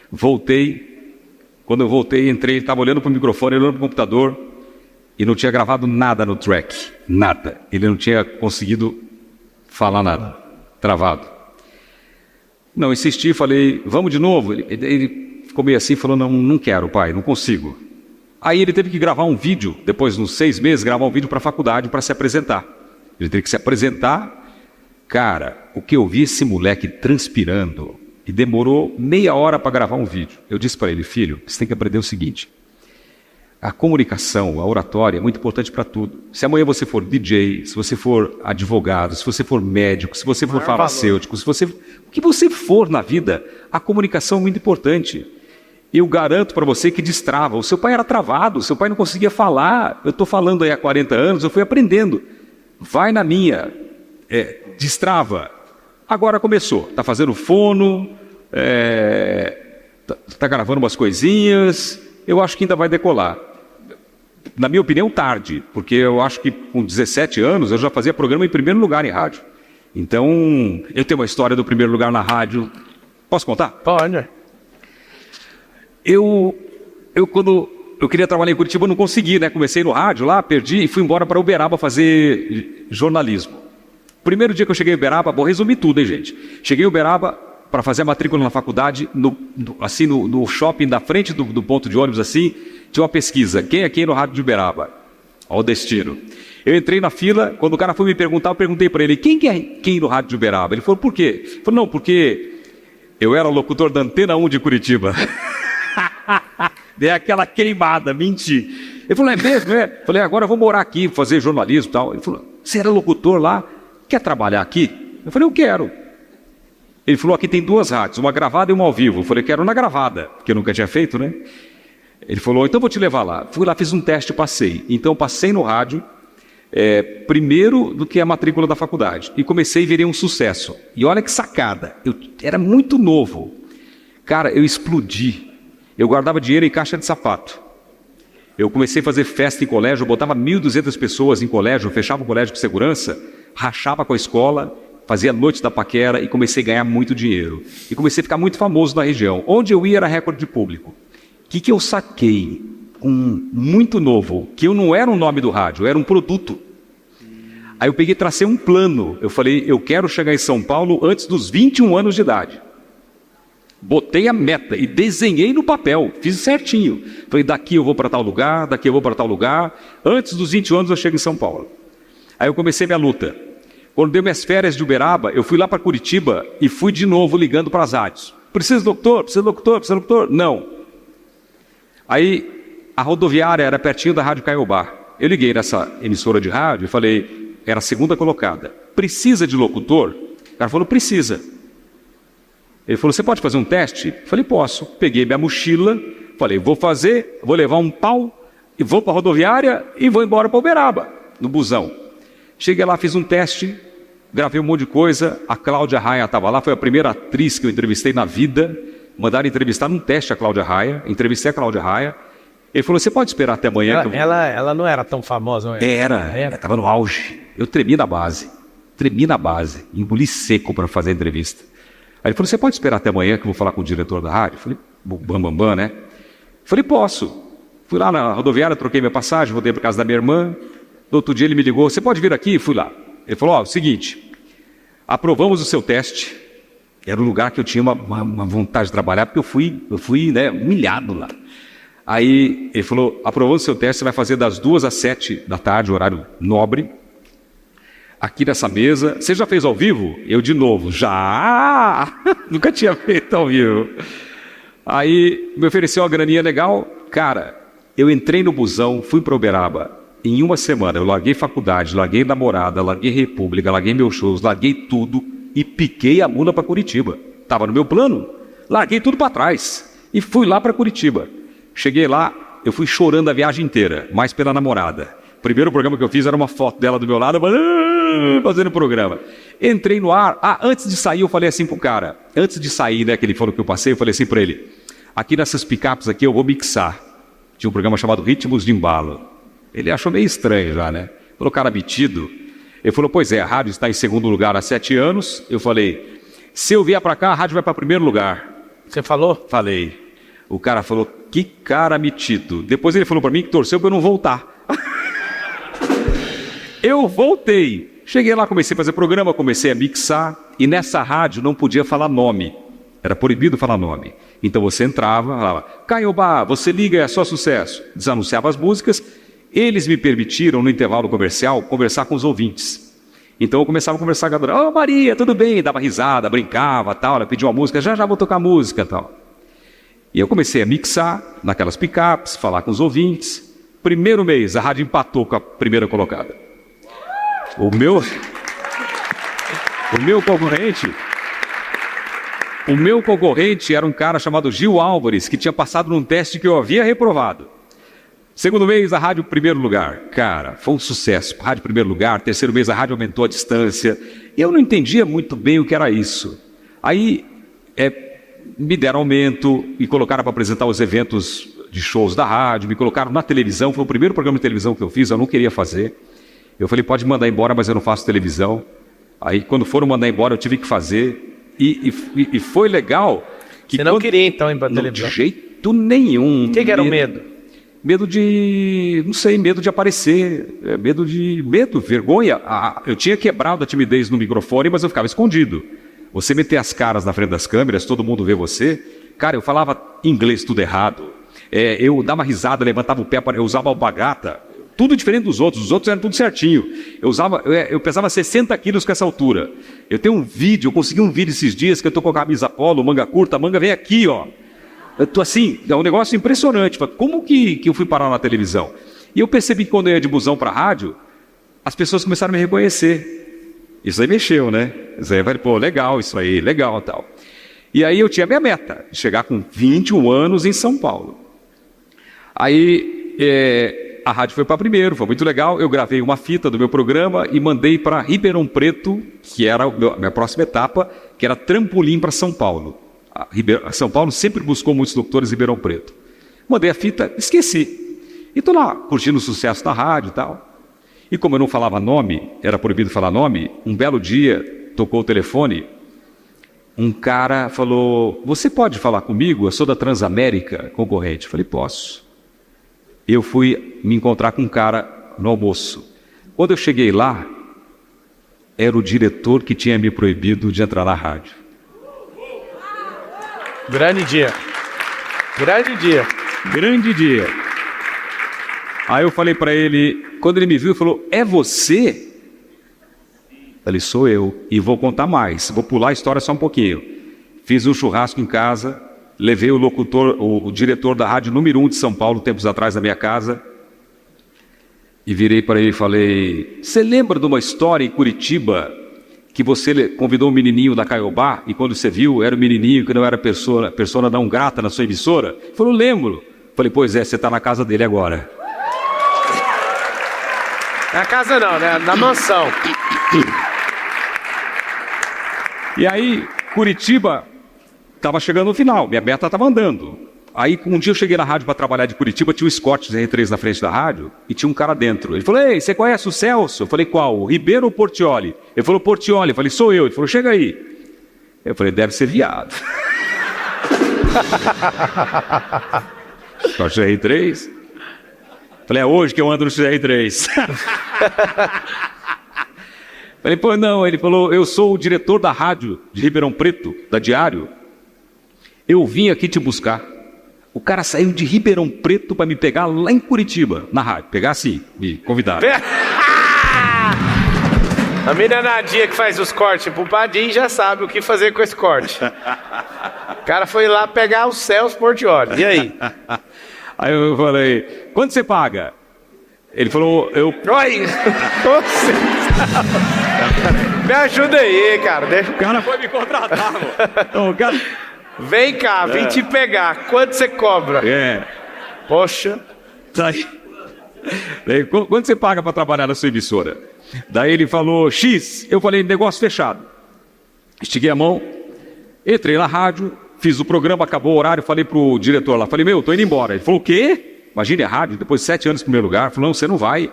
Voltei, quando eu voltei, entrei, ele estava olhando para o microfone, olhando para o computador, e não tinha gravado nada no track, nada. Ele não tinha conseguido falar nada, travado. Não, insisti, falei, vamos de novo. Ele ficou meio assim, falou, não quero, pai, não consigo. Aí ele teve que gravar um vídeo, depois, nos 6 meses, gravar um vídeo para a faculdade para se apresentar. Ele teve que se apresentar. Cara, o que eu vi esse moleque transpirando, e demorou meia hora para gravar um vídeo. Eu disse para ele, filho, você tem que aprender o seguinte, a comunicação, a oratória é muito importante para tudo. Se amanhã você for DJ, se você for advogado, se você for médico, se você for farmacêutico, o que você for na vida, a comunicação é muito importante. Eu garanto para você que destrava. O seu pai era travado, o seu pai não conseguia falar. Eu estou falando aí há 40 anos, eu fui aprendendo. Vai na minha, destrava. Agora começou, está fazendo fono, está gravando umas coisinhas, eu acho que ainda vai decolar. Na minha opinião, tarde, porque eu acho que com 17 anos eu já fazia programa em primeiro lugar em rádio. Então, eu tenho uma história do primeiro lugar na rádio. Posso contar? Pode. Eu quando eu queria trabalhar em Curitiba, eu não consegui, né? Comecei no rádio lá, perdi e fui embora para Uberaba fazer jornalismo. Primeiro dia que eu cheguei em Uberaba, vou resumir tudo, hein, gente? Cheguei em Uberaba para fazer a matrícula na faculdade, no shopping da frente do ponto de ônibus, assim, tinha uma pesquisa. Quem é quem no rádio de Uberaba? Ao destino. Eu entrei na fila, quando o cara foi me perguntar, eu perguntei para ele, quem é quem no rádio de Uberaba? Ele falou, por quê? Ele falou, não, porque eu era locutor da Antena 1 de Curitiba. Dei aquela queimada, menti. Ele falou, é mesmo, é? Eu falei, agora eu vou morar aqui, fazer jornalismo e tal. Ele falou, você era locutor lá? Quer trabalhar aqui? Eu falei, eu quero. Ele falou, aqui tem 2 rádios, uma gravada e uma ao vivo. Eu falei, quero na gravada, porque eu nunca tinha feito, né? Ele falou, então vou te levar lá. Fui lá, fiz um teste e passei. Então passei no rádio, primeiro do que a matrícula da faculdade. E comecei e virei um sucesso. E olha que sacada, eu era muito novo. Cara, eu explodi. Eu guardava dinheiro em caixa de sapato. Eu comecei a fazer festa em colégio, eu botava 1.200 pessoas em colégio, eu fechava o colégio com segurança, rachava com a escola, fazia noite da paquera e comecei a ganhar muito dinheiro. E comecei a ficar muito famoso na região. Onde eu ia era recorde de público. O que eu saquei muito novo? Que eu não era um nome do rádio, eu era um produto. Aí eu peguei e tracei um plano. Eu falei, eu quero chegar em São Paulo antes dos 21 anos de idade. Botei a meta e desenhei no papel, fiz certinho. Falei, daqui eu vou para tal lugar, daqui eu vou para tal lugar. Antes dos 20 anos eu chego em São Paulo. Aí eu comecei minha luta. Quando deu minhas férias de Uberaba, eu fui lá para Curitiba e fui de novo ligando para as rádios. Precisa de locutor? Precisa de locutor? Precisa de locutor? Não. Aí a rodoviária era pertinho da Rádio Caiobá. Eu liguei nessa emissora de rádio e falei, era a segunda colocada. Precisa de locutor? O cara falou, precisa. Ele falou, você pode fazer um teste? Eu falei, posso. Peguei minha mochila, falei, vou fazer, vou levar um pau, e vou para a rodoviária e vou embora para Uberaba, no busão. Cheguei lá, fiz um teste, gravei um monte de coisa, a Cláudia Raia estava lá, foi a primeira atriz que eu entrevistei na vida, mandaram entrevistar num teste a Cláudia Raia, entrevistei a Cláudia Raia, ele falou, você pode esperar até amanhã? Ela não era tão famosa, não era? Ela estava no auge, eu tremi na base, engoli seco para fazer a entrevista. Aí ele falou, você pode esperar até amanhã que eu vou falar com o diretor da rádio? Eu falei, bam, né? Eu falei, posso. Fui lá na rodoviária, troquei minha passagem, voltei para casa da minha irmã. No outro dia ele me ligou, você pode vir aqui? Fui lá. Ele falou, seguinte, aprovamos o seu teste. Era um lugar que eu tinha uma vontade de trabalhar, porque eu fui né, humilhado lá. Aí ele falou, aprovamos o seu teste, você vai fazer das 2 às 7 da tarde, horário nobre. Aqui nessa mesa, você já fez ao vivo? Eu de novo, já! Nunca tinha feito ao vivo. Aí me ofereceu uma graninha legal. Cara, eu entrei no busão, fui para Uberaba. Em uma semana eu larguei faculdade, larguei namorada, larguei República, larguei meus shows, larguei tudo e piquei a mula para Curitiba. Estava no meu plano, larguei tudo para trás e fui lá para Curitiba. Cheguei lá, eu fui chorando a viagem inteira, mais pela namorada. O primeiro programa que eu fiz era uma foto dela do meu lado, fazendo o programa. Entrei no ar, antes de sair eu falei assim pro cara, antes de sair, né, que ele falou que eu passei, eu falei assim para ele, aqui nessas picapes aqui eu vou mixar. Tinha um programa chamado Ritmos de Embalo. Ele achou meio estranho já, né? Falou, cara metido. Ele falou, pois é, a rádio está em segundo lugar há 7 anos. Eu falei, se eu vier para cá, a rádio vai para primeiro lugar. Você falou? Falei. O cara falou, que cara metido. Depois ele falou para mim que torceu para eu não voltar. Eu voltei. Cheguei lá, comecei a fazer programa, comecei a mixar. E nessa rádio não podia falar nome. Era proibido falar nome. Então você entrava, falava, Caiobá, você liga, é só sucesso. Desanunciava as músicas. Eles me permitiram, no intervalo comercial, conversar com os ouvintes. Então eu começava a conversar com a dona, Maria, tudo bem? Dava risada, brincava, tal. Ela pediu uma música, já vou tocar música, tal. E eu comecei a mixar naquelas picapes, falar com os ouvintes. Primeiro mês, a rádio empatou com a primeira colocada. O meu concorrente era um cara chamado Gil Álvares, que tinha passado num teste que eu havia reprovado. Segundo mês, a rádio primeiro lugar. Cara, foi um sucesso. Rádio primeiro lugar. Terceiro mês, a rádio aumentou a distância. Eu não entendia muito bem o que era isso. Aí, me deram aumento, me colocaram para apresentar os eventos de shows da rádio, me colocaram na televisão. Foi o primeiro programa de televisão que eu fiz, eu não queria fazer. Eu falei, pode mandar embora, mas eu não faço televisão. Aí, quando foram mandar embora, eu tive que fazer. E foi legal. Você não queria, então, ir para televisão? De jeito nenhum. O que era o medo? Medo de, não sei, medo de aparecer, medo, vergonha. Eu tinha quebrado a timidez no microfone, mas eu ficava escondido. Você meter as caras na frente das câmeras, todo mundo vê você. Cara, eu falava inglês tudo errado. Eu dava risada, levantava o pé, eu usava alpargata. Tudo diferente dos outros. Os outros eram tudo certinho. Eu pesava 60 quilos com essa altura. Eu tenho um vídeo, eu consegui um vídeo esses dias que eu tô com a camisa polo, manga curta, a manga vem aqui, ó. Eu tô assim, é um negócio impressionante. Como que eu fui parar na televisão? E eu percebi que quando eu ia de busão para a rádio, as pessoas começaram a me reconhecer. Isso aí mexeu, né? Isso aí, pô, legal isso aí, legal tal. E aí eu tinha minha meta, chegar com 21 anos em São Paulo. Aí a rádio foi para primeiro, foi muito legal. Eu gravei uma fita do meu programa e mandei para Ribeirão Preto, que era a minha próxima etapa, que era trampolim para São Paulo. São Paulo sempre buscou muitos locutores em Ribeirão Preto. Mandei a fita, esqueci. E estou lá, curtindo o sucesso da rádio e tal. E como eu não falava nome, era proibido falar nome, um belo dia, tocou o telefone, um cara falou, você pode falar comigo? Eu sou da Transamérica, concorrente. Eu falei, posso. Eu fui me encontrar com um cara no almoço. Quando eu cheguei lá, era o diretor que tinha me proibido de entrar na rádio. Grande dia. Grande dia. Grande dia. Aí eu falei para ele, quando ele me viu, ele falou, é você? Eu falei, sou eu. E vou contar mais. Vou pular a história só um pouquinho. Fiz um churrasco em casa, levei o diretor da rádio número 1 de São Paulo, tempos atrás, na minha casa, e virei para ele e falei, você lembra de uma história em Curitiba que você convidou um menininho da Caiobá e quando você viu, era um menininho que não era persona não grata na sua emissora? Ele falou, lembro. Falei, pois é, você está na casa dele agora. Na casa não, né? Na mansão. E aí, Curitiba estava chegando no final, minha meta estava andando. Aí, um dia eu cheguei na rádio para trabalhar de Curitiba, tinha um Escort R3 na frente da rádio e tinha um cara dentro. Ele falou, ei, você conhece o Celso? Eu falei, qual? O Ribeiro ou Portioli? Ele falou, Portioli. Eu falei, sou eu. Ele falou, chega aí. Eu falei, deve ser viado. Escort R3? Falei, é hoje que eu ando no XR3. Falei, pô, não. Ele falou, eu sou o diretor da rádio de Ribeirão Preto, da Diário. Eu vim aqui te buscar. O cara saiu de Ribeirão Preto para me pegar lá em Curitiba, na rádio. Pegar assim, me convidaram. A menina Nadia que faz os cortes pro Padim já sabe o que fazer com esse corte. O cara foi lá pegar o Celso Portioli. E aí? Aí eu falei, quanto você paga? Ele falou, Oi! Me ajuda aí, cara. Deixa... O cara foi me contratar, mano. Então, o cara... Vem cá, vim te pegar. Quanto você cobra? Poxa. Daí, quanto você paga para trabalhar na sua emissora? Daí ele falou, X. Eu falei, negócio fechado. Estiguei a mão, entrei na rádio, fiz o programa, acabou o horário, falei pro diretor lá, falei, tô indo embora. Ele falou, o quê? Imagine a rádio, depois de 7 anos em primeiro lugar. Falou, não, você não vai.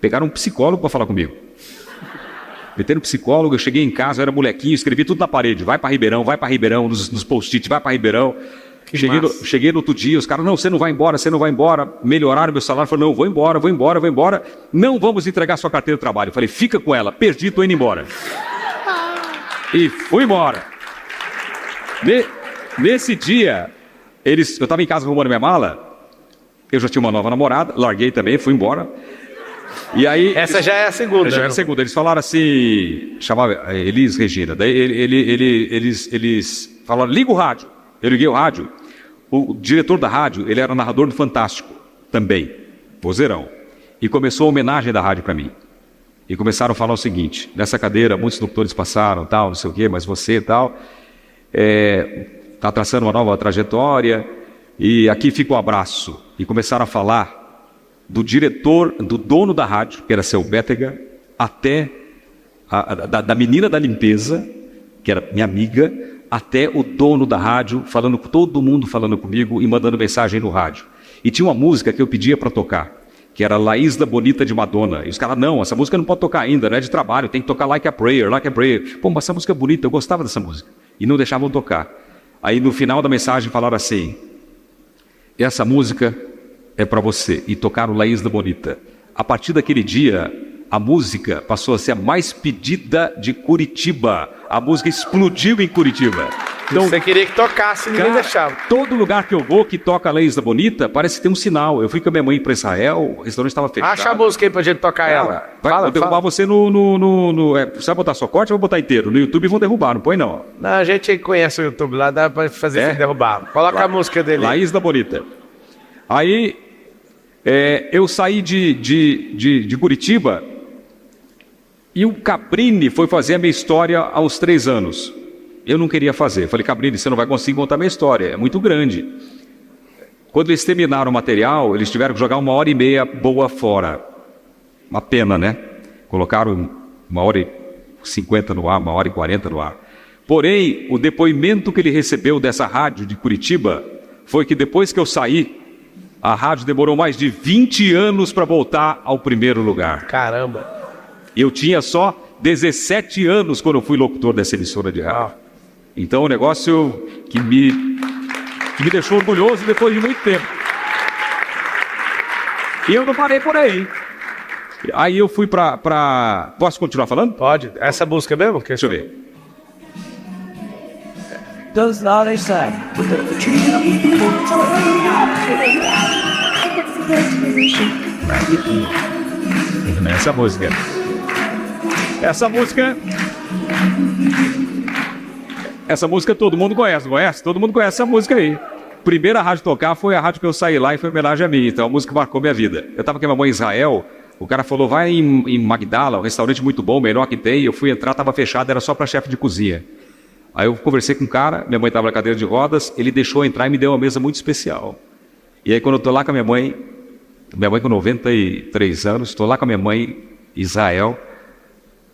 Pegaram um psicólogo para falar comigo. Meteram um psicólogo, eu cheguei em casa, eu era molequinho, escrevi tudo na parede. Vai para Ribeirão, nos post-it, vai para Ribeirão. Cheguei no outro dia, os caras, não, você não vai embora. Melhoraram meu salário, falaram, não, vou embora. Não vamos entregar sua carteira de trabalho. Eu falei, fica com ela, perdi, tô indo embora. E fui embora. Nesse dia, eu estava em casa arrumando minha mala, eu já tinha uma nova namorada, larguei também, fui embora. E aí, Essa já é a segunda. já era a segunda. Eles falaram assim, chamava Elis Regina. Daí eles falaram, liga o rádio. Eu liguei o rádio. O diretor da rádio, ele era narrador do Fantástico também, vozeirão. E começou a homenagem da rádio para mim. E começaram a falar o seguinte, nessa cadeira muitos locutores passaram, tal, não sei o quê, mas você tal, está traçando uma nova trajetória, e aqui fica o abraço. E começaram a falar do diretor, do dono da rádio, que era seu Bétega, até da menina da limpeza, que era minha amiga, até o dono da rádio, falando com todo mundo, falando comigo e mandando mensagem no rádio. E tinha uma música que eu pedia para tocar, que era La Isla Bonita de Madonna. E os caras, não, essa música não pode tocar ainda, não é de trabalho, tem que tocar Like a Prayer, Like a Prayer. Pô, mas essa música é bonita, eu gostava dessa música. E não deixavam tocar. Aí no final da mensagem falaram assim, essa música é para você. E tocaram La Isla Bonita. A partir daquele dia, a música passou a ser a mais pedida de Curitiba. A música explodiu em Curitiba. Então, você queria que tocasse, ninguém deixava. Todo lugar que eu vou que toca La Isla Bonita, parece que tem um sinal. Eu fui com a minha mãe para Israel, o restaurante estava fechado. Acha a música aí pra gente tocar ela. Vou derrubar você você vai botar só corte ou vai botar inteiro? No YouTube vão derrubar, não põe não. Não, a gente conhece o YouTube lá, dá pra fazer sem derrubar. Coloca a música dele. La Isla Bonita. Aí, eu saí de Curitiba e o Cabrini foi fazer a minha história há uns 3 anos. Eu não queria fazer. Eu falei, Cabrini, você não vai conseguir contar a minha história, é muito grande. Quando eles terminaram o material, eles tiveram que jogar 1h30 boa fora. Uma pena, né? Colocaram 1h50 no ar, 1h40 no ar. Porém, o depoimento que ele recebeu dessa rádio de Curitiba foi que depois que eu saí, a rádio demorou mais de 20 anos para voltar ao primeiro lugar. Caramba. Eu tinha só 17 anos quando eu fui locutor dessa emissora de rádio. Então, o negócio que me deixou orgulhoso depois de muito tempo. E eu não parei por aí. Aí eu fui pra... Posso continuar falando? Pode. Essa música mesmo? Deixa eu ver. Does not a say. Essa música. Essa música todo mundo conhece, não conhece? Todo mundo conhece essa música aí. Primeira rádio tocar foi a rádio que eu saí lá e foi homenagem a mim. Então a música marcou minha vida. Eu estava com a minha mãe em Israel, o cara falou, vai em Magdala, um restaurante muito bom, melhor que tem. Eu fui entrar, estava fechado, era só para chefe de cozinha. Aí eu conversei com um cara, minha mãe estava na cadeira de rodas, ele deixou eu entrar e me deu uma mesa muito especial. E aí quando eu estou lá com a minha mãe com 93 anos, estou lá com a minha mãe em Israel,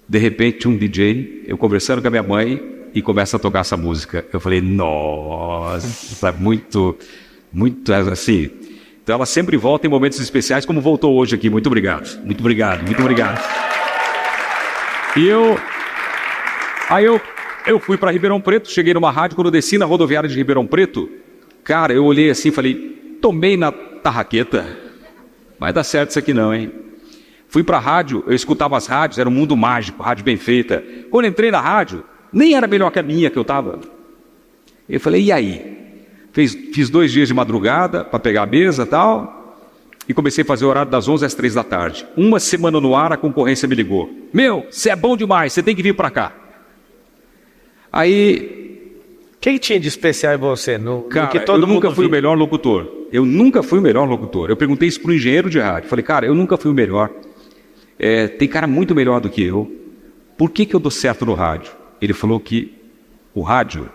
de repente um DJ, eu conversando com a minha mãe, e começa a tocar essa música. Eu falei, nossa, muito assim. Então ela sempre volta em momentos especiais, como voltou hoje aqui. Muito obrigado, muito obrigado, muito obrigado. E aí eu fui para Ribeirão Preto, cheguei numa rádio, quando eu desci na rodoviária de Ribeirão Preto, cara, eu olhei assim e falei, tomei na tarraqueta. Vai dar certo isso aqui não, hein? Fui para a rádio, eu escutava as rádios, era um mundo mágico, rádio bem feita. Quando entrei na rádio, nem era melhor que a minha que eu estava. Eu falei, e aí? Fiz 2 dias de madrugada para pegar a mesa e tal, e comecei a fazer o horário das 11 às 3 da tarde. Uma semana no ar, a concorrência me ligou. Meu, você é bom demais, você tem que vir para cá. Aí... Quem tinha de especial em você? Cara, eu nunca fui o melhor locutor. Eu nunca fui o melhor locutor. Eu perguntei isso para o engenheiro de rádio. Falei, cara, eu nunca fui o melhor. Tem cara muito melhor do que eu. Por que eu dou certo no rádio? Ele falou que o rádio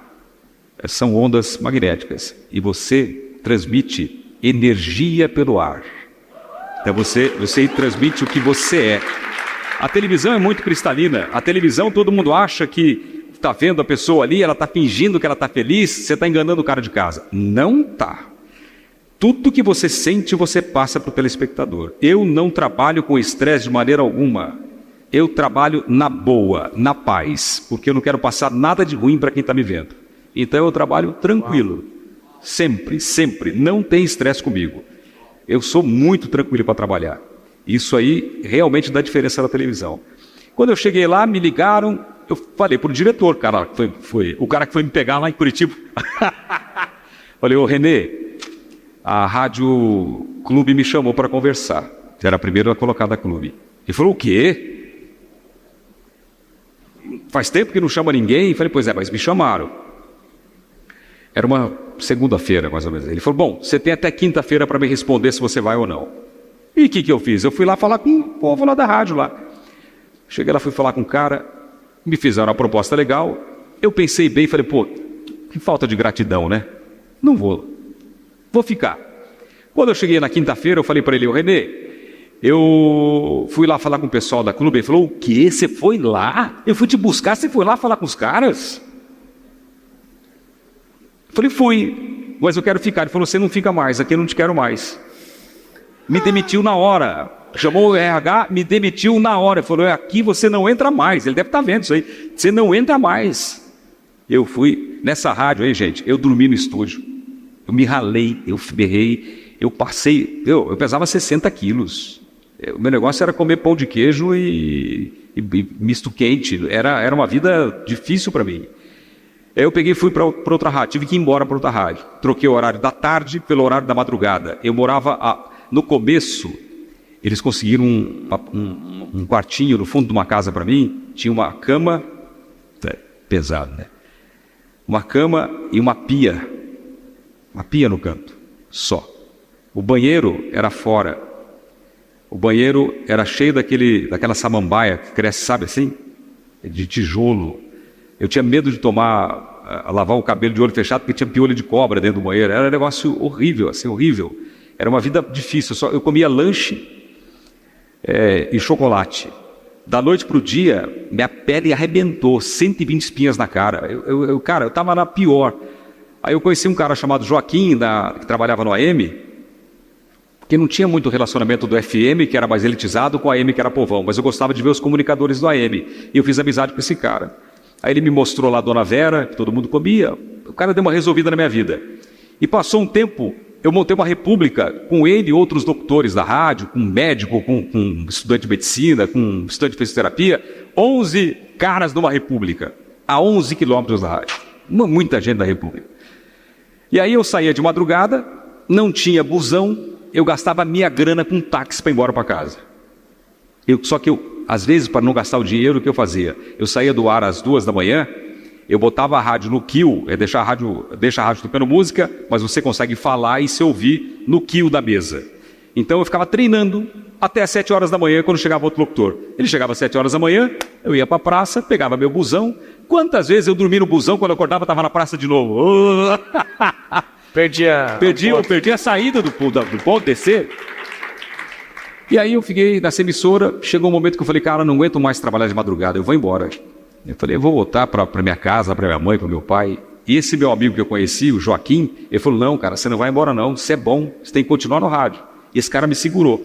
são ondas magnéticas e você transmite energia pelo ar. Então você transmite o que você é. A televisão é muito cristalina. A televisão, todo mundo acha que está vendo a pessoa ali, ela está fingindo que ela está feliz, você está enganando o cara de casa. Não está. Tudo que você sente, você passa para o telespectador. Eu não trabalho com estresse de maneira alguma. Eu trabalho na boa, na paz, porque eu não quero passar nada de ruim para quem está me vendo. Então eu trabalho tranquilo, sempre, sempre, não tem estresse comigo. Eu sou muito tranquilo para trabalhar. Isso aí realmente dá diferença na televisão. Quando eu cheguei lá, me ligaram, eu falei pro diretor, cara, foi o cara que foi me pegar lá em Curitiba. Falei, ô Renê, a Rádio Clube me chamou para conversar. Era a primeira colocada da Clube. Ele falou, o quê? Faz tempo que não chama ninguém? Falei, pois é, mas me chamaram. Era uma segunda-feira, mais ou menos. Ele falou, bom, você tem até quinta-feira para me responder se você vai ou não. E o que eu fiz? Eu fui lá falar com o povo lá da rádio lá. Cheguei lá, fui falar com o cara, me fizeram uma proposta legal. Eu pensei bem e falei, pô, que falta de gratidão, né? Não vou ficar. Quando eu cheguei na quinta-feira, eu falei para ele, ô Renê, eu fui lá falar com o pessoal da Clube. Ele falou, o quê? Você foi lá? Eu fui te buscar, você foi lá falar com os caras? Eu falei, fui, mas eu quero ficar. Ele falou, você não fica mais, aqui eu não te quero mais. Me demitiu na hora. Chamou o RH, me demitiu na hora. Ele falou, aqui você não entra mais. Ele deve estar vendo isso aí. Você não entra mais. Eu fui nessa rádio aí, gente, eu dormi no estúdio. Eu me ralei, eu berrei, eu passei, eu pesava 60 quilos. O meu negócio era comer pão de queijo e misto quente. Era uma vida difícil para mim. Eu peguei e fui para outra rádio, tive que ir embora para outra rádio. Troquei o horário da tarde pelo horário da madrugada. Eu morava, no começo, eles conseguiram um quartinho no fundo de uma casa para mim. Tinha uma cama, pesado, né? Uma cama e uma pia no canto, só. O banheiro era fora. O banheiro era cheio daquela samambaia que cresce, sabe assim? De tijolo. Eu tinha medo de lavar o cabelo de olho fechado porque tinha piolho de cobra dentro do banheiro. Era um negócio horrível, assim, horrível. Era uma vida difícil. Eu comia lanche e chocolate. Da noite para o dia, minha pele arrebentou, 120 espinhas na cara. Cara, eu estava na pior. Aí eu conheci um cara chamado Joaquim, que trabalhava no AM, que não tinha muito relacionamento do FM, que era mais elitizado, com o AM, que era povão. Mas eu gostava de ver os comunicadores do AM. E eu fiz amizade com esse cara. Aí ele me mostrou lá a Dona Vera, que todo mundo comia. O cara deu uma resolvida na minha vida. E passou um tempo, eu montei uma república com ele e outros doutores da rádio, com médico, com estudante de medicina, com estudante de fisioterapia. 11 caras numa república, a 11 quilômetros da rádio. Muita gente da república. E aí eu saía de madrugada, não tinha busão, eu gastava minha grana com táxi para ir embora para casa. Só que às vezes, para não gastar o dinheiro, o que eu fazia? Eu saía do ar às 2 da manhã, eu botava a rádio no kill, deixa a rádio tocando música, mas você consegue falar e se ouvir no kill da mesa. Então eu ficava treinando até às 7 horas da manhã, quando chegava outro locutor. Ele chegava às 7 horas da manhã, eu ia para a praça, pegava meu busão. Quantas vezes eu dormi no busão, quando eu acordava estava na praça de novo. Perdi a saída do ponto, descer. E aí eu fiquei nessa emissora, chegou um momento que eu falei, cara, não aguento mais trabalhar de madrugada, eu vou embora. Eu falei, eu vou voltar para minha casa, para minha mãe, para meu pai. E esse meu amigo que eu conheci, o Joaquim, ele falou, não, cara, você não vai embora não, você é bom, você tem que continuar no rádio. E esse cara me segurou.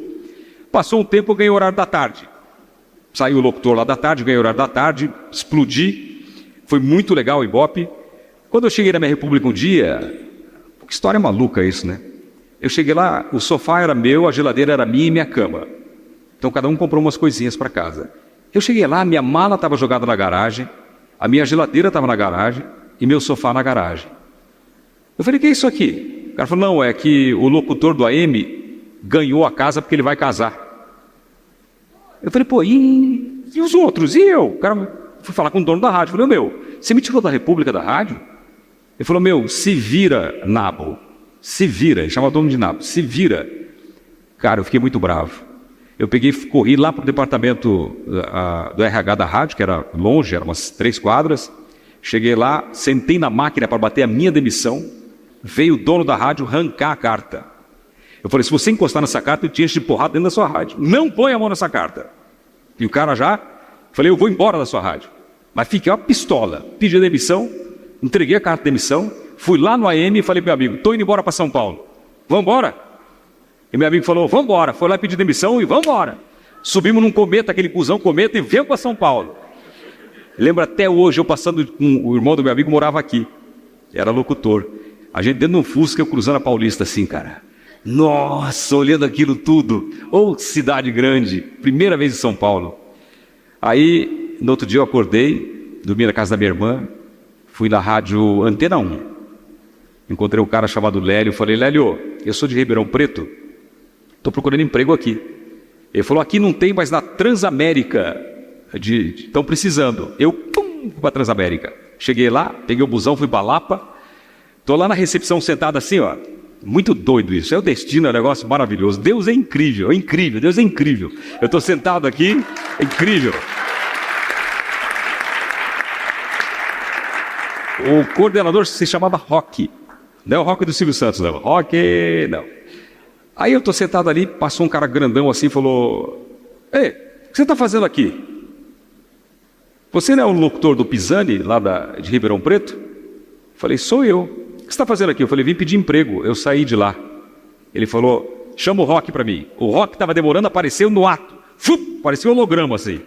Passou um tempo, eu ganhei o horário da tarde. Saiu o locutor lá da tarde, ganhei o horário da tarde, explodi. Foi muito legal o Ibope. Quando eu cheguei na minha república um dia, que história maluca isso, né? Eu cheguei lá, o sofá era meu, a geladeira era minha e minha cama. Então cada um comprou umas coisinhas para casa. Eu cheguei lá, minha mala estava jogada na garagem, a minha geladeira estava na garagem e meu sofá na garagem. Eu falei, o que é isso aqui? O cara falou, não, é que o locutor do AM ganhou a casa porque ele vai casar. Eu falei, pô, e os outros? E eu? O cara foi falar com o dono da rádio. Eu falei, você me tirou da República da rádio? Ele falou, se vira, nabo. Se vira, ele chama o dono de nabo, se vira. Cara, eu fiquei muito bravo. Eu corri lá para o departamento do RH da rádio, que era longe, eram umas 3 quadras. Cheguei lá, sentei na máquina para bater a minha demissão. Veio o dono da rádio arrancar a carta. Eu falei, se você encostar nessa carta, eu te encho de porrada dentro da sua rádio. Não põe a mão nessa carta. E o cara falei, eu vou embora da sua rádio. Mas fiquei uma pistola, pedi a demissão, entreguei a carta de demissão, fui lá no AM e falei para meu amigo, estou indo embora para São Paulo. Vamos embora? E meu amigo falou, vamos embora. Foi lá pedir demissão e vamos embora. Subimos num cometa, aquele cuzão cometa, e viemos para São Paulo. Lembro até hoje, eu passando com o irmão do meu amigo, morava aqui. Era locutor. A gente dentro de um Fusca, eu cruzando a Paulista assim, cara. Nossa, olhando aquilo tudo. Ô, cidade grande. Primeira vez em São Paulo. Aí, no outro dia eu acordei, dormi na casa da minha irmã, fui na rádio Antena 1. Encontrei um cara chamado Lélio, falei, Lélio, eu sou de Ribeirão Preto, estou procurando emprego aqui. Ele falou, aqui não tem, mas na Transamérica estão precisando. Eu, fui para a Transamérica. Cheguei lá, peguei o busão, fui para Lapa, estou lá na recepção sentado assim, ó. Muito doido isso, é o destino, é um negócio maravilhoso. Deus é incrível, Deus é incrível. Eu estou sentado aqui, é incrível. O coordenador se chamava Roque. Não é o Roque do Silvio Santos, não. Roque, não. Aí eu estou sentado ali, passou um cara grandão assim e falou, ei, o que você está fazendo aqui? Você não é o locutor do Pisani, lá de Ribeirão Preto? Falei, sou eu. O que você está fazendo aqui? Eu falei, vim pedir emprego, eu saí de lá. Ele falou, chama o Roque para mim. O Roque estava demorando, apareceu no ato. Parecia um holograma assim.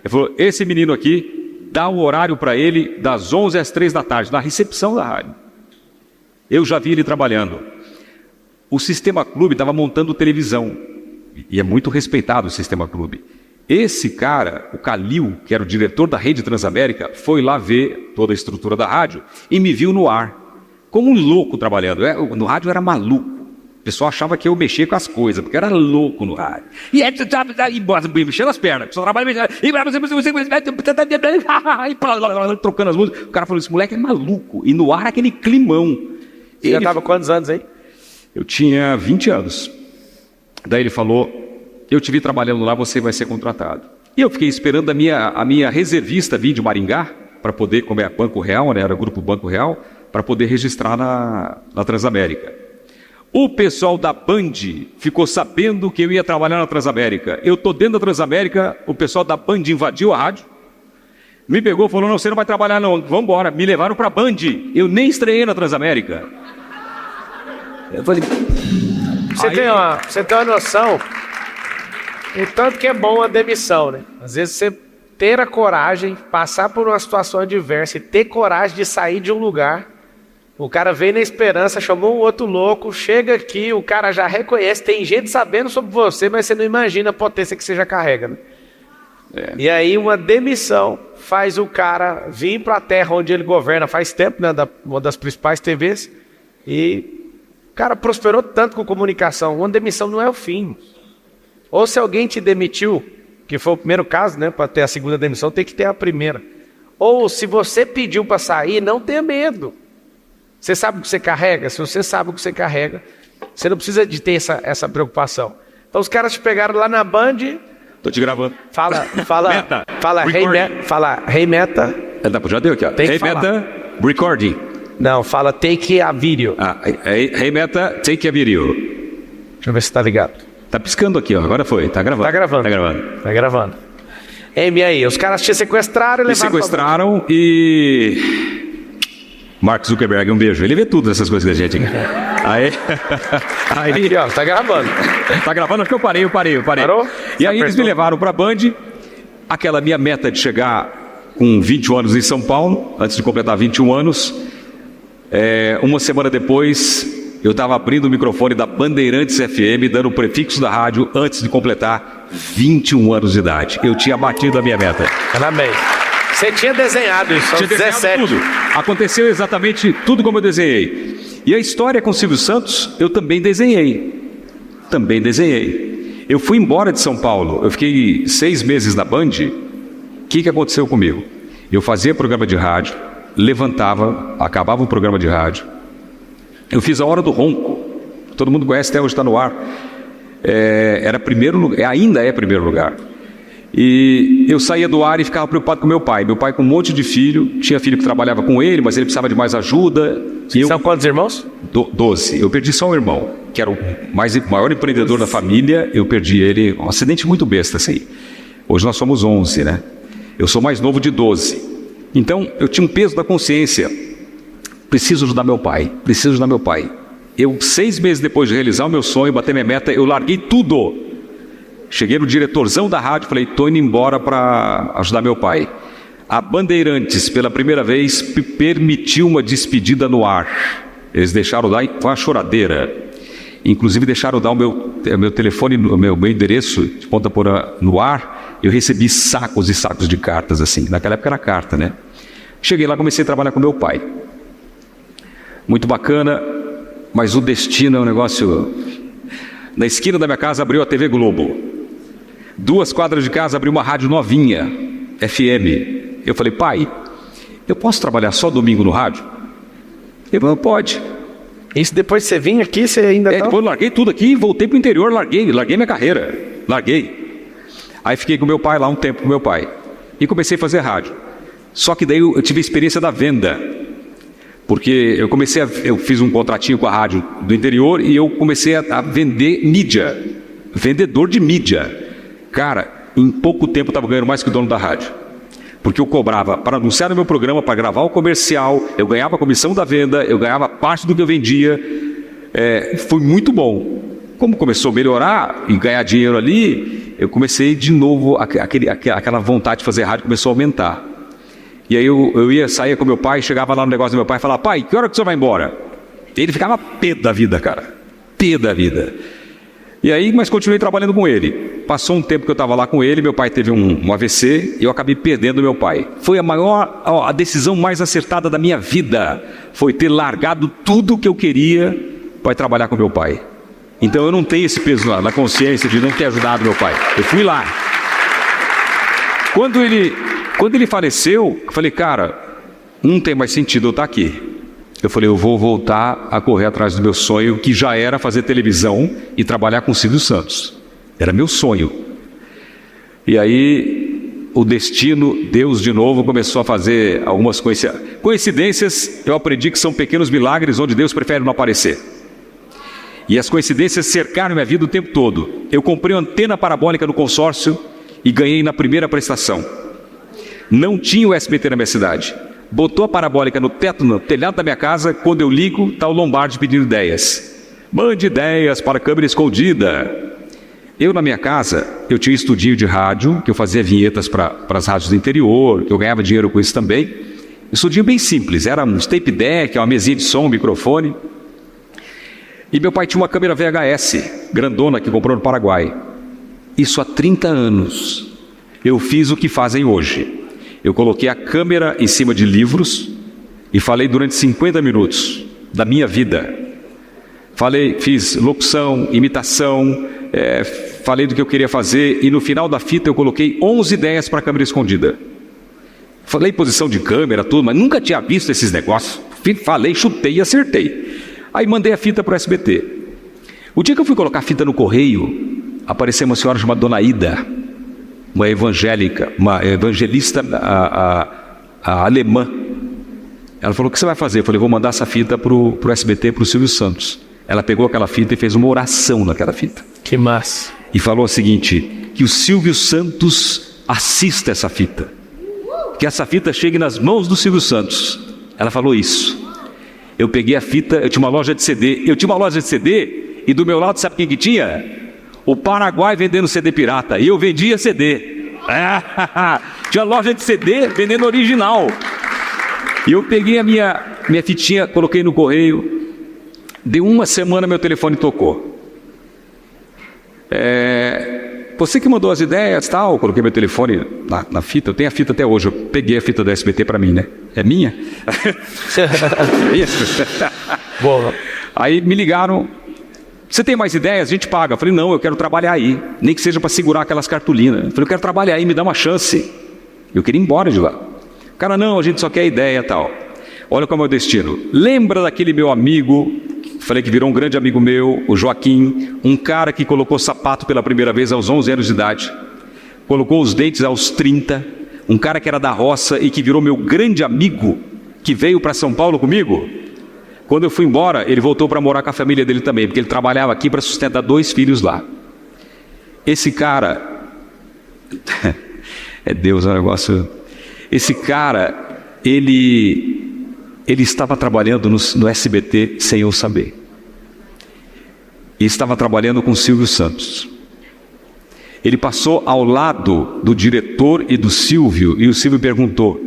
Ele falou, esse menino aqui, dá o horário para ele das 11 às 3 da tarde, na recepção da rádio. Eu já vi ele trabalhando. O Sistema Clube estava montando televisão. E é muito respeitado o Sistema Clube. Esse cara, o Calil, que era o diretor da Rede Transamérica, foi lá ver toda a estrutura da rádio e me viu no ar, como um louco trabalhando. No rádio eu era maluco. O pessoal achava que eu mexia com as coisas, porque eu era louco no rádio. E aí, mexendo as pernas, o pessoal trabalha trocando as músicas. O cara falou, esse moleque é maluco. E no ar aquele climão. Você já estava quantos anos aí? Eu tinha 20 anos. Daí ele falou, eu te vi trabalhando lá, você vai ser contratado. E eu fiquei esperando a minha reservista vir de Maringá, para poder, como é Banco Real, né, era o Grupo Banco Real, para poder registrar na Transamérica. O pessoal da Band ficou sabendo que eu ia trabalhar na Transamérica. Eu estou dentro da Transamérica, o pessoal da Band invadiu a rádio, me pegou e falou, não, você não vai trabalhar não, vamos embora. Me levaram para a Band, eu nem estreiei na Transamérica. Eu falei... Você tem uma noção, e tanto que é bom a demissão, né? Às vezes você ter a coragem, passar por uma situação adversa e ter coragem de sair de um lugar. O cara veio na esperança, chamou um outro louco, chega aqui, o cara já reconhece, tem gente sabendo sobre você, mas você não imagina a potência que você já carrega, né? É. E aí uma demissão faz o cara vir para a terra onde ele governa faz tempo, né? Uma das principais TVs, e o cara prosperou tanto com comunicação. Uma demissão não é o fim. Ou se alguém te demitiu, que foi o primeiro caso, né? Para ter a segunda demissão, tem que ter a primeira. Ou se você pediu para sair, não tenha medo. Você sabe o que você carrega? Se você sabe o que você carrega, você não precisa de ter essa preocupação. Então os caras te pegaram lá na Band. Tô te gravando. Fala, Meta. Hey Meta. Já deu aqui, ó. Hey Meta, recording. Não, fala take a video. Hey Meta, take a video. Deixa eu ver se tá ligado. Tá piscando aqui, ó. Agora foi. Tá gravando. Tá gravando. E aí, os caras te sequestraram e levaram. Me sequestraram e... Mark Zuckerberg, um beijo. Ele vê tudo essas coisas da gente. Aí... Aqui, ó, tá gravando. Tá gravando? Acho que eu parei. Parou? E aí eles me levaram pra Band. Aquela minha meta de chegar com 21 anos em São Paulo, antes de completar 21 anos. Uma semana depois, eu estava abrindo o microfone da Bandeirantes FM, dando o prefixo da rádio, antes de completar 21 anos de idade. Eu tinha batido a minha meta. Parabéns. Você tinha desenhado isso, tinha 17. Tudo. Aconteceu exatamente tudo como eu desenhei. E a história com o Silvio Santos, eu também desenhei. Eu fui embora de São Paulo, eu fiquei 6 meses na Band. O que aconteceu comigo? Eu fazia programa de rádio, levantava, acabava o programa de rádio. Eu fiz a Hora do Ronco, todo mundo conhece, até hoje está no ar. Era primeiro lugar, ainda é primeiro lugar. E eu saía do ar e ficava preocupado com meu pai. Meu pai com um monte de filho, tinha filho que trabalhava com ele, mas ele precisava de mais ajuda. São quantos irmãos? 12. Eu perdi só um irmão, que era o maior empreendedor da família. Eu perdi ele, um acidente muito besta assim. Hoje nós somos 11, né? Eu sou mais novo de 12. Então eu tinha um peso da consciência. Preciso ajudar meu pai. Eu, 6 meses depois de realizar o meu sonho, bater minha meta, eu larguei tudo. Cheguei no diretorzão da rádio, falei, estou indo embora para ajudar meu pai. A Bandeirantes, pela primeira vez, permitiu uma despedida no ar. Eles deixaram dar, foi uma choradeira. Inclusive deixaram dar o meu telefone, o meu endereço de ponta por no ar. Eu recebi sacos e sacos de cartas, assim. Naquela época era carta, né? Cheguei lá, comecei a trabalhar com meu pai. Muito bacana, mas o destino é um negócio... Na esquina da minha casa abriu a TV Globo. 2 quadras de casa abriu uma rádio novinha, FM. Eu falei, pai, eu posso trabalhar só domingo no rádio? Ele falou, pode. Isso depois que você vinha aqui, você ainda Depois eu larguei tudo aqui, voltei pro interior, larguei minha carreira. Larguei. Aí fiquei com meu pai lá um tempo com meu pai. E comecei a fazer rádio. Só que daí eu tive a experiência da venda. Porque eu fiz um contratinho com a rádio do interior e eu comecei a vender mídia. Vendedor de mídia. Cara, em pouco tempo eu estava ganhando mais que o dono da rádio. Porque eu cobrava para anunciar no meu programa, para gravar o comercial, eu ganhava a comissão da venda, eu ganhava parte do que eu vendia. Foi muito bom. Como começou a melhorar e ganhar dinheiro ali, eu comecei de novo, aquela vontade de fazer rádio começou a aumentar. E aí eu saía com meu pai, chegava lá no negócio do meu pai e falava, pai, que hora que o senhor vai embora? Ele ficava pé da vida, cara. Pé da vida. E aí, mas continuei trabalhando com ele. Passou um tempo que eu estava lá com ele, meu pai teve um AVC e eu acabei perdendo meu pai. Foi a decisão mais acertada da minha vida. Foi ter largado tudo que eu queria para trabalhar com meu pai. Então eu não tenho esse peso na consciência de não ter ajudado meu pai. Eu fui lá. Quando ele faleceu, eu falei, cara, não tem mais sentido eu estar aqui. Eu falei, eu vou voltar a correr atrás do meu sonho, que já era fazer televisão e trabalhar com o Silvio Santos. Era meu sonho. E aí, o destino, Deus de novo, começou a fazer algumas coincidências. Eu aprendi que são pequenos milagres onde Deus prefere não aparecer. E as coincidências cercaram minha vida o tempo todo. Eu comprei uma antena parabólica no consórcio e ganhei na primeira prestação. Não tinha o SBT na minha cidade. Botou a parabólica no teto, no telhado da minha casa. Quando eu ligo, está o Lombardi pedindo ideias. Mande ideias para a câmera escondida. Eu, na minha casa, eu tinha um estudinho de rádio, que eu fazia vinhetas para as rádios do interior, que eu ganhava dinheiro com isso também. Um estudinho bem simples, era um tape deck, uma mesinha de som, um microfone. E meu pai tinha uma câmera VHS, grandona, que comprou no Paraguai. Isso há 30 anos. Eu fiz o que fazem hoje. Eu coloquei a câmera em cima de livros e falei durante 50 minutos da minha vida. Fiz locução, imitação, falei do que eu queria fazer e no final da fita eu coloquei 11 ideias para a câmera escondida. Falei posição de câmera, tudo, mas nunca tinha visto esses negócios. Falei, chutei e acertei. Aí mandei a fita para o SBT. O dia que eu fui colocar a fita no correio, apareceu uma senhora chamada Dona Ida, uma evangelista alemã. Ela falou, o que você vai fazer? Eu falei, vou mandar essa fita para o SBT, para o Silvio Santos. Ela pegou aquela fita e fez uma oração naquela fita. Que massa. E falou o seguinte, que o Silvio Santos assista essa fita. Que essa fita chegue nas mãos do Silvio Santos. Ela falou isso. Eu peguei a fita, eu tinha uma loja de CD. E do meu lado, sabe quem que tinha? O Paraguai vendendo CD pirata. E eu vendia CD. Tinha loja de CD vendendo original. E eu peguei a minha fitinha, coloquei no correio. Deu uma semana, meu telefone tocou. Você que mandou as ideias e tal. Coloquei meu telefone na fita. Eu tenho a fita até hoje. Eu peguei a fita da SBT para mim, né? É minha? Boa. Aí me ligaram. Você tem mais ideias? A gente paga. Eu falei, não, eu quero trabalhar aí. Nem que seja para segurar aquelas cartolinas. Eu falei, eu quero trabalhar aí, me dá uma chance. Eu queria ir embora de lá. O cara, não, a gente só quer ideia e tal. Olha qual é o meu destino. Lembra daquele meu amigo, falei que virou um grande amigo meu, o Joaquim, um cara que colocou sapato pela primeira vez aos 11 anos de idade. Colocou os dentes aos 30. Um cara que era da roça e que virou meu grande amigo, que veio para São Paulo comigo. Quando eu fui embora, ele voltou para morar com a família dele também, porque ele trabalhava aqui para sustentar 2 filhos lá. Esse cara... Deus, é um negócio... Esse cara, ele estava trabalhando no SBT sem eu saber. E estava trabalhando com o Silvio Santos. Ele passou ao lado do diretor e do Silvio, e o Silvio perguntou,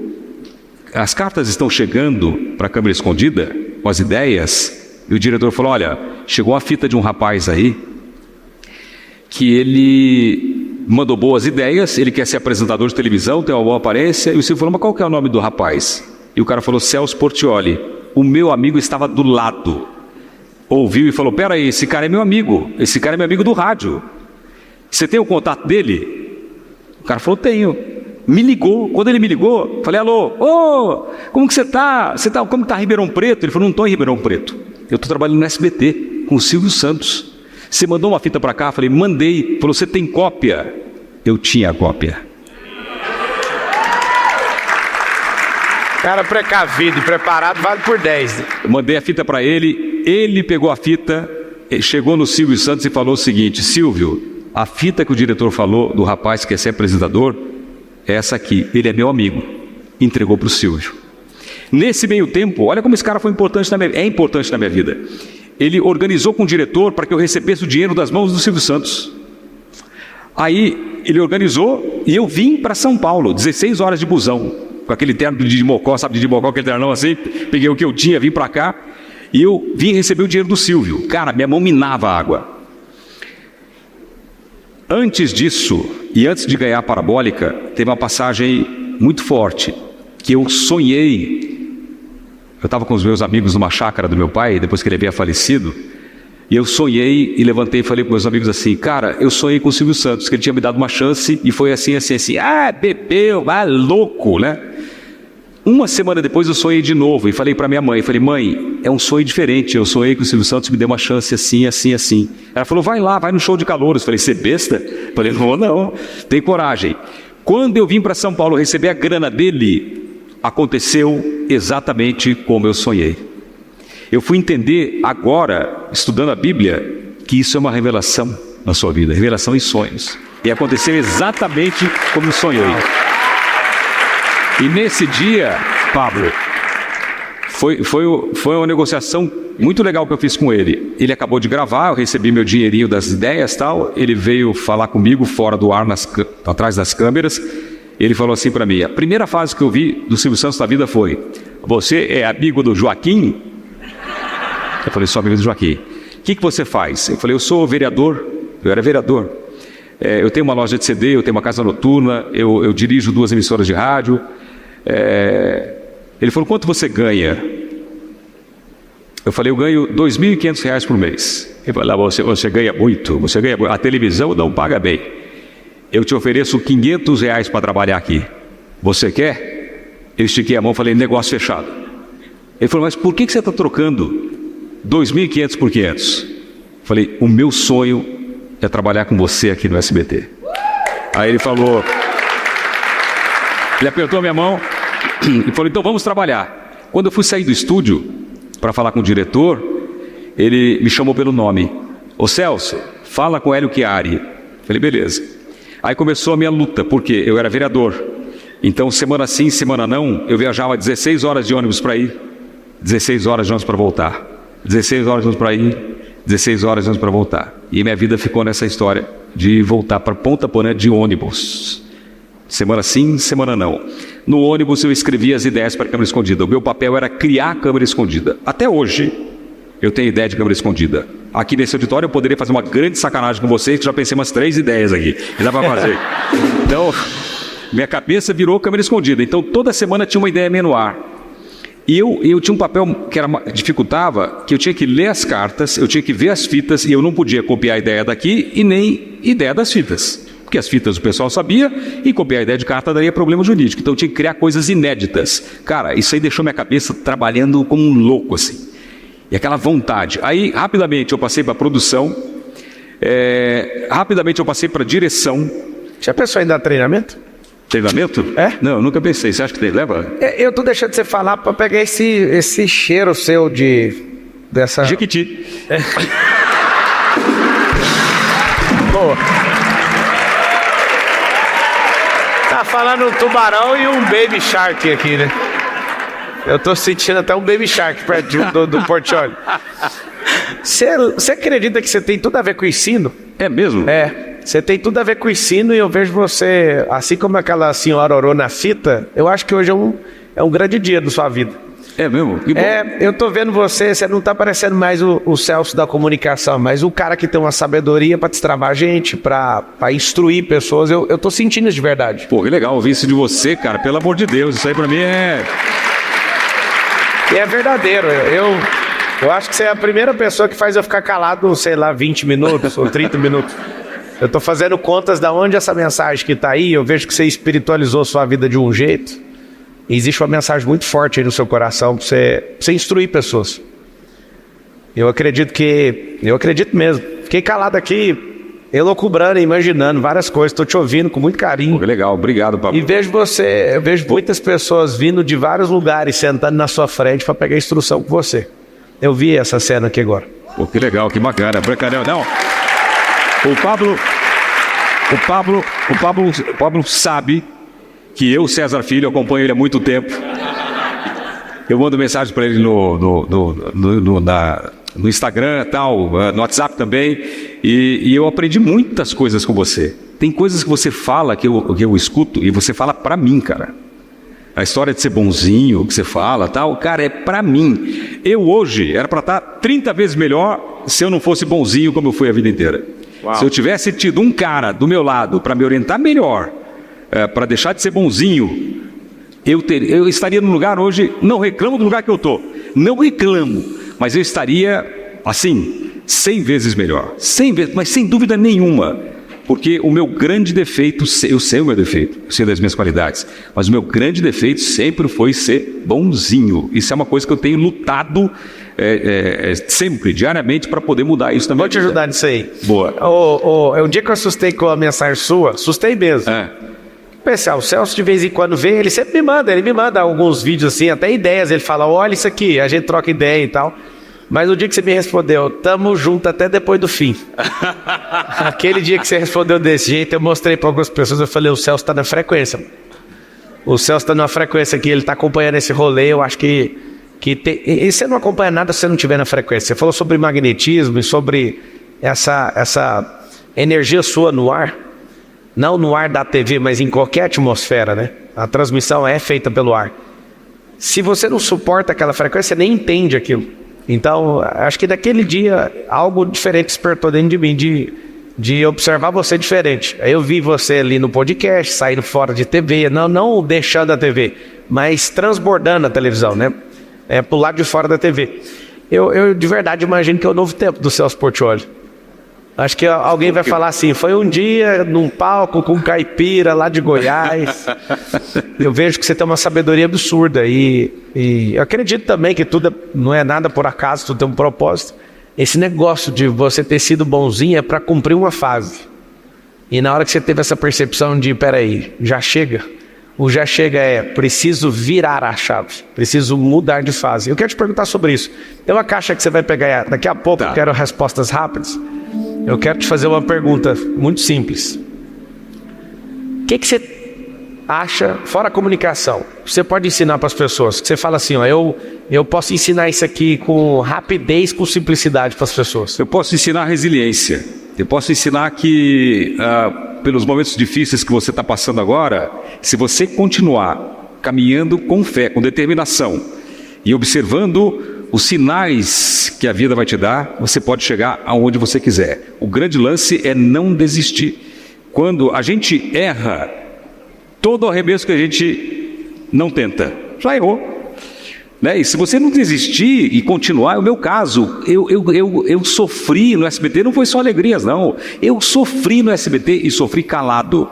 as cartas estão chegando para a câmera escondida, com as ideias? E o diretor falou, olha, chegou uma fita de um rapaz aí, que ele mandou boas ideias, ele quer ser apresentador de televisão, tem uma boa aparência, e o Silvio falou, mas qual que é o nome do rapaz? E o cara falou, Celso Portiolli. O meu amigo estava do lado. Ouviu e falou, peraí, esse cara é meu amigo. Esse cara é meu amigo do rádio. Você tem o contato dele? O cara falou, tenho. Me ligou. Quando ele me ligou, falei, alô, como que você tá? Como que tá Ribeirão Preto? Ele falou, não estou em Ribeirão Preto. Eu estou trabalhando no SBT, com o Silvio Santos. Você mandou uma fita para cá? Falei, mandei. Falou, você tem cópia? Eu tinha a cópia. Cara precavido e preparado vale por 10. Eu mandei a fita para ele, ele pegou a fita, chegou no Silvio Santos e falou o seguinte, Silvio, a fita que o diretor falou do rapaz que quer ser apresentador, é essa aqui, ele é meu amigo. Entregou para o Silvio. Nesse meio tempo, olha como esse cara foi importante é importante na minha vida. Ele organizou com o diretor para que eu recebesse o dinheiro das mãos do Silvio Santos. Aí ele organizou e eu vim para São Paulo, 16 horas de busão, com aquele terno de Didi Mocó, sabe Didi Mocó, aquele ternão assim, peguei o que eu tinha, vim para cá, e eu vim receber o dinheiro do Silvio. Cara, minha mão minava a água. Antes disso, e antes de ganhar a parabólica, teve uma passagem muito forte, que eu sonhei. Eu estava com os meus amigos numa chácara do meu pai, depois que ele havia falecido, e eu sonhei e levantei e falei para meus amigos assim, cara, eu sonhei com o Silvio Santos, que ele tinha me dado uma chance, e foi assim, bebeu, louco, né? Uma semana depois eu sonhei de novo, e falei para minha mãe, mãe, é um sonho diferente, eu sonhei que o Silvio Santos me deu uma chance assim, assim, assim. Ela falou, vai lá, vai no show de calouros. Falei, você besta? Falei, não, tem coragem. Quando eu vim para São Paulo receber a grana dele, aconteceu exatamente como eu sonhei. Eu fui entender agora, estudando a Bíblia, que isso é uma revelação na sua vida, revelação em sonhos. E aconteceu exatamente como eu sonhei. E nesse dia, Pablo, foi uma negociação muito legal que eu fiz com ele. Ele acabou de gravar, eu recebi meu dinheirinho das ideias e tal. Ele veio falar comigo fora do ar, atrás das câmeras. Ele falou assim para mim, a primeira frase que eu vi do Silvio Santos na vida foi, você é amigo do Joaquim? Eu falei, sou amigo do Joaquim. O que você faz? Eu falei, eu sou vereador. Eu era vereador. Eu tenho uma loja de CD, eu tenho uma casa noturna, eu dirijo 2 emissoras de rádio. Ele falou, quanto você ganha? Eu falei, eu ganho R$ 2.500 por mês. Ele falou, você ganha muito, a televisão não paga bem. Eu te ofereço R$500 para trabalhar aqui. Você quer? Eu estiquei a mão e falei, negócio fechado. Ele falou, mas por que você está trocando 2.500 por 500? Eu falei, o meu sonho é trabalhar com você aqui no SBT. Aí ele falou, ele apertou a minha mão e falou, então vamos trabalhar. Quando eu fui sair do estúdio para falar com o diretor, ele me chamou pelo nome. Ô Celso, fala com Hélio Chiari. Falei, beleza. Aí começou a minha luta, porque eu era vereador. Então, semana sim, semana não, eu viajava 16 horas de ônibus para ir, 16 horas de ônibus para voltar. 16 horas de ônibus para ir, 16 horas de ônibus para voltar. E minha vida ficou nessa história de voltar para Ponta Porã de ônibus. Semana sim, semana não. No ônibus eu escrevia as ideias para a câmera escondida. O meu papel era criar a câmera escondida. Até hoje eu tenho ideia de câmera escondida. Aqui nesse auditório eu poderia fazer uma grande sacanagem com vocês, que já pensei umas 3 ideias aqui. E dá para fazer. Então, minha cabeça virou câmera escondida. Então toda semana tinha uma ideia minha no ar. E eu tinha um papel que dificultava, que eu tinha que ler as cartas, eu tinha que ver as fitas, e eu não podia copiar a ideia daqui e nem ideia das fitas. Porque as fitas o pessoal sabia, e copiar a ideia de carta daria problema jurídico. Então eu tinha que criar coisas inéditas. Cara, isso aí deixou minha cabeça trabalhando como um louco, assim. E aquela vontade. Aí, rapidamente, eu passei para produção, rapidamente eu passei para direção. Já pensou em dar treinamento? Treinamento? É? Não, eu nunca pensei. Você acha que leva? Eu tô deixando de você falar para pegar esse cheiro seu dessa... Jequiti. Boa. Tá falando um tubarão e um baby shark aqui, né? Eu tô sentindo até um baby shark perto do Portiolli. Você acredita que você tem tudo a ver com o ensino? É mesmo? Você tem tudo a ver com o ensino, e eu vejo você, assim como aquela senhora orou na fita, eu acho que hoje é um grande dia da sua vida. É mesmo? Que bom. Eu tô vendo você não tá parecendo mais o Celso da comunicação, mas o cara que tem uma sabedoria para destravar a gente, para instruir pessoas. Eu tô sentindo isso de verdade. Pô, que legal ouvir isso de você, cara, pelo amor de Deus, isso aí pra mim é E é verdadeiro. Eu acho que você é a primeira pessoa que faz eu ficar calado, sei lá, 20 minutos ou 30 minutos. Eu tô fazendo contas de onde essa mensagem que tá aí, eu vejo que você espiritualizou sua vida de um jeito. E existe uma mensagem muito forte aí no seu coração pra você instruir pessoas. Eu acredito mesmo. Fiquei calado aqui, elocubrando, imaginando várias coisas. Tô te ouvindo com muito carinho. Pô, legal, obrigado, Pablo. E eu vejo muitas pessoas vindo de vários lugares, sentando na sua frente para pegar instrução com você. Eu vi essa cena aqui agora. Pô, que legal, que bacana. Não, o Pablo sabe que eu, César Filho, acompanho ele há muito tempo. Eu mando mensagem para ele no Instagram, tal, no WhatsApp também, e eu aprendi muitas coisas com você. Tem coisas que você fala que eu escuto e você fala para mim, cara. A história de ser bonzinho, que você fala, tal, cara, é para mim. Eu hoje era para estar 30 vezes melhor se eu não fosse bonzinho como eu fui a vida inteira. Uau. Se eu tivesse tido um cara do meu lado para me orientar melhor, para deixar de ser bonzinho, eu estaria no lugar hoje. Não reclamo do lugar que eu tô, não reclamo, mas eu estaria assim 100 vezes melhor, 100 vezes, mas sem dúvida nenhuma, porque o meu grande defeito, eu sei o meu defeito, eu sei das minhas qualidades, mas o meu grande defeito sempre foi ser bonzinho. Isso é uma coisa que eu tenho lutado sempre, diariamente, para poder mudar isso também. Vou te ajudar nisso aí. Boa. Um dia que eu assustei com a mensagem sua, assustei mesmo. Pessoal, o Celso de vez em quando vê, ele sempre me manda alguns vídeos assim, até ideias, ele fala, olha isso aqui, a gente troca ideia e tal. Mas no dia que você me respondeu, tamo junto até depois do fim. Aquele dia que você respondeu desse jeito, eu mostrei para algumas pessoas, eu falei, o Celso tá na frequência. O Celso tá numa frequência aqui, ele tá acompanhando esse rolê, eu acho que tem... E você não acompanha nada se você não estiver na frequência. Você falou sobre magnetismo e sobre essa energia sua no ar. Não no ar da TV, mas em qualquer atmosfera, né? A transmissão é feita pelo ar. Se você não suporta aquela frequência, você nem entende aquilo. Então, acho que daquele dia, algo diferente despertou dentro de mim, de observar você diferente. Aí eu vi você ali no podcast, saindo fora de TV, não deixando a TV, mas transbordando a televisão, né? Pro lado de fora da TV. Eu de verdade imagino que é o novo tempo do Celso Portiolli. Acho que alguém vai falar assim, foi um dia num palco com um caipira lá de Goiás. Eu vejo que você tem uma sabedoria absurda e eu acredito também que tudo não é nada por acaso, tudo tem um propósito. Esse negócio de você ter sido bonzinho é para cumprir uma fase. E na hora que você teve essa percepção de, peraí, já chega. O já chega preciso virar a chave, preciso mudar de fase. Eu quero te perguntar sobre isso. Tem uma caixa que você vai pegar daqui a pouco, eu quero respostas rápidas. Eu quero te fazer uma pergunta muito simples. O que você acha, fora a comunicação, você pode ensinar para as pessoas? Que você fala assim, ó, eu posso ensinar isso aqui com rapidez, com simplicidade para as pessoas. Eu posso ensinar resiliência. Eu posso ensinar que, pelos momentos difíceis que você está passando agora, se você continuar caminhando com fé, com determinação e observando os sinais que a vida vai te dar, você pode chegar aonde você quiser. O grande lance é não desistir. Quando a gente erra, todo arremesso que a gente não tenta, já errou. Né? E se você não desistir e continuar, é o meu caso, eu sofri no SBT, não foi só alegrias não, eu sofri no SBT e sofri calado,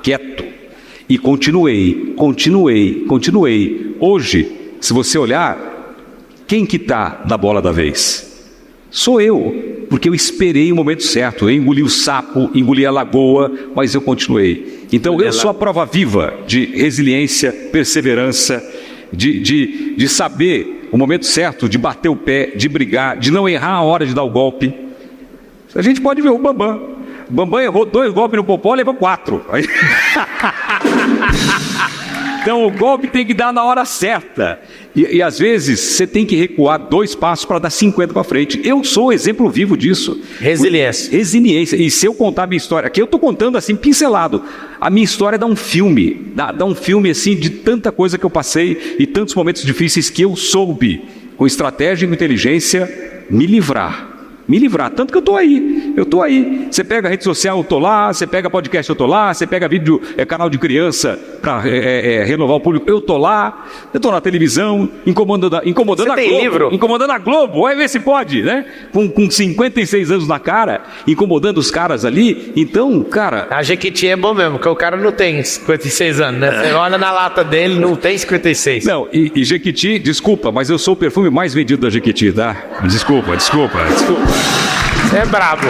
quieto, e continuei. Hoje, se você olhar, quem que está na bola da vez? Sou eu, porque eu esperei o momento certo, eu engoli o sapo, engoli a lagoa, mas eu continuei. Então eu sou a prova viva de resiliência, perseverança, de saber o momento certo, de bater o pé, de brigar, de não errar a hora de dar o golpe. A gente pode ver o Bambam. O Bambam errou 2 golpes no Popó, levou 4. Então o golpe tem que dar na hora certa. E às vezes você tem que recuar 2 passos para dar 50 para frente. Eu sou o exemplo vivo disso. Resiliência. E se eu contar a minha história, aqui eu estou contando assim, pincelado. A minha história dá um filme. Dá um filme assim de tanta coisa que eu passei e tantos momentos difíceis que eu soube, com estratégia e com inteligência, me livrar. Me livrar, tanto que eu tô aí. Você pega a rede social, eu tô lá. Você pega podcast, eu tô lá. Você pega vídeo, canal de criança para renovar o público, eu tô lá. Eu tô na televisão, incomodando Você a tem Globo. livro? Incomodando a Globo, vai ver se pode, né? Com 56 anos na cara, incomodando os caras ali. Então, cara... A Jequiti é bom mesmo, porque o cara não tem 56 anos, né? Você olha na lata dele, não tem 56. Não, e Jequiti, desculpa, mas eu sou o perfume mais vendido da Jequiti, tá? Desculpa. Você é brabo.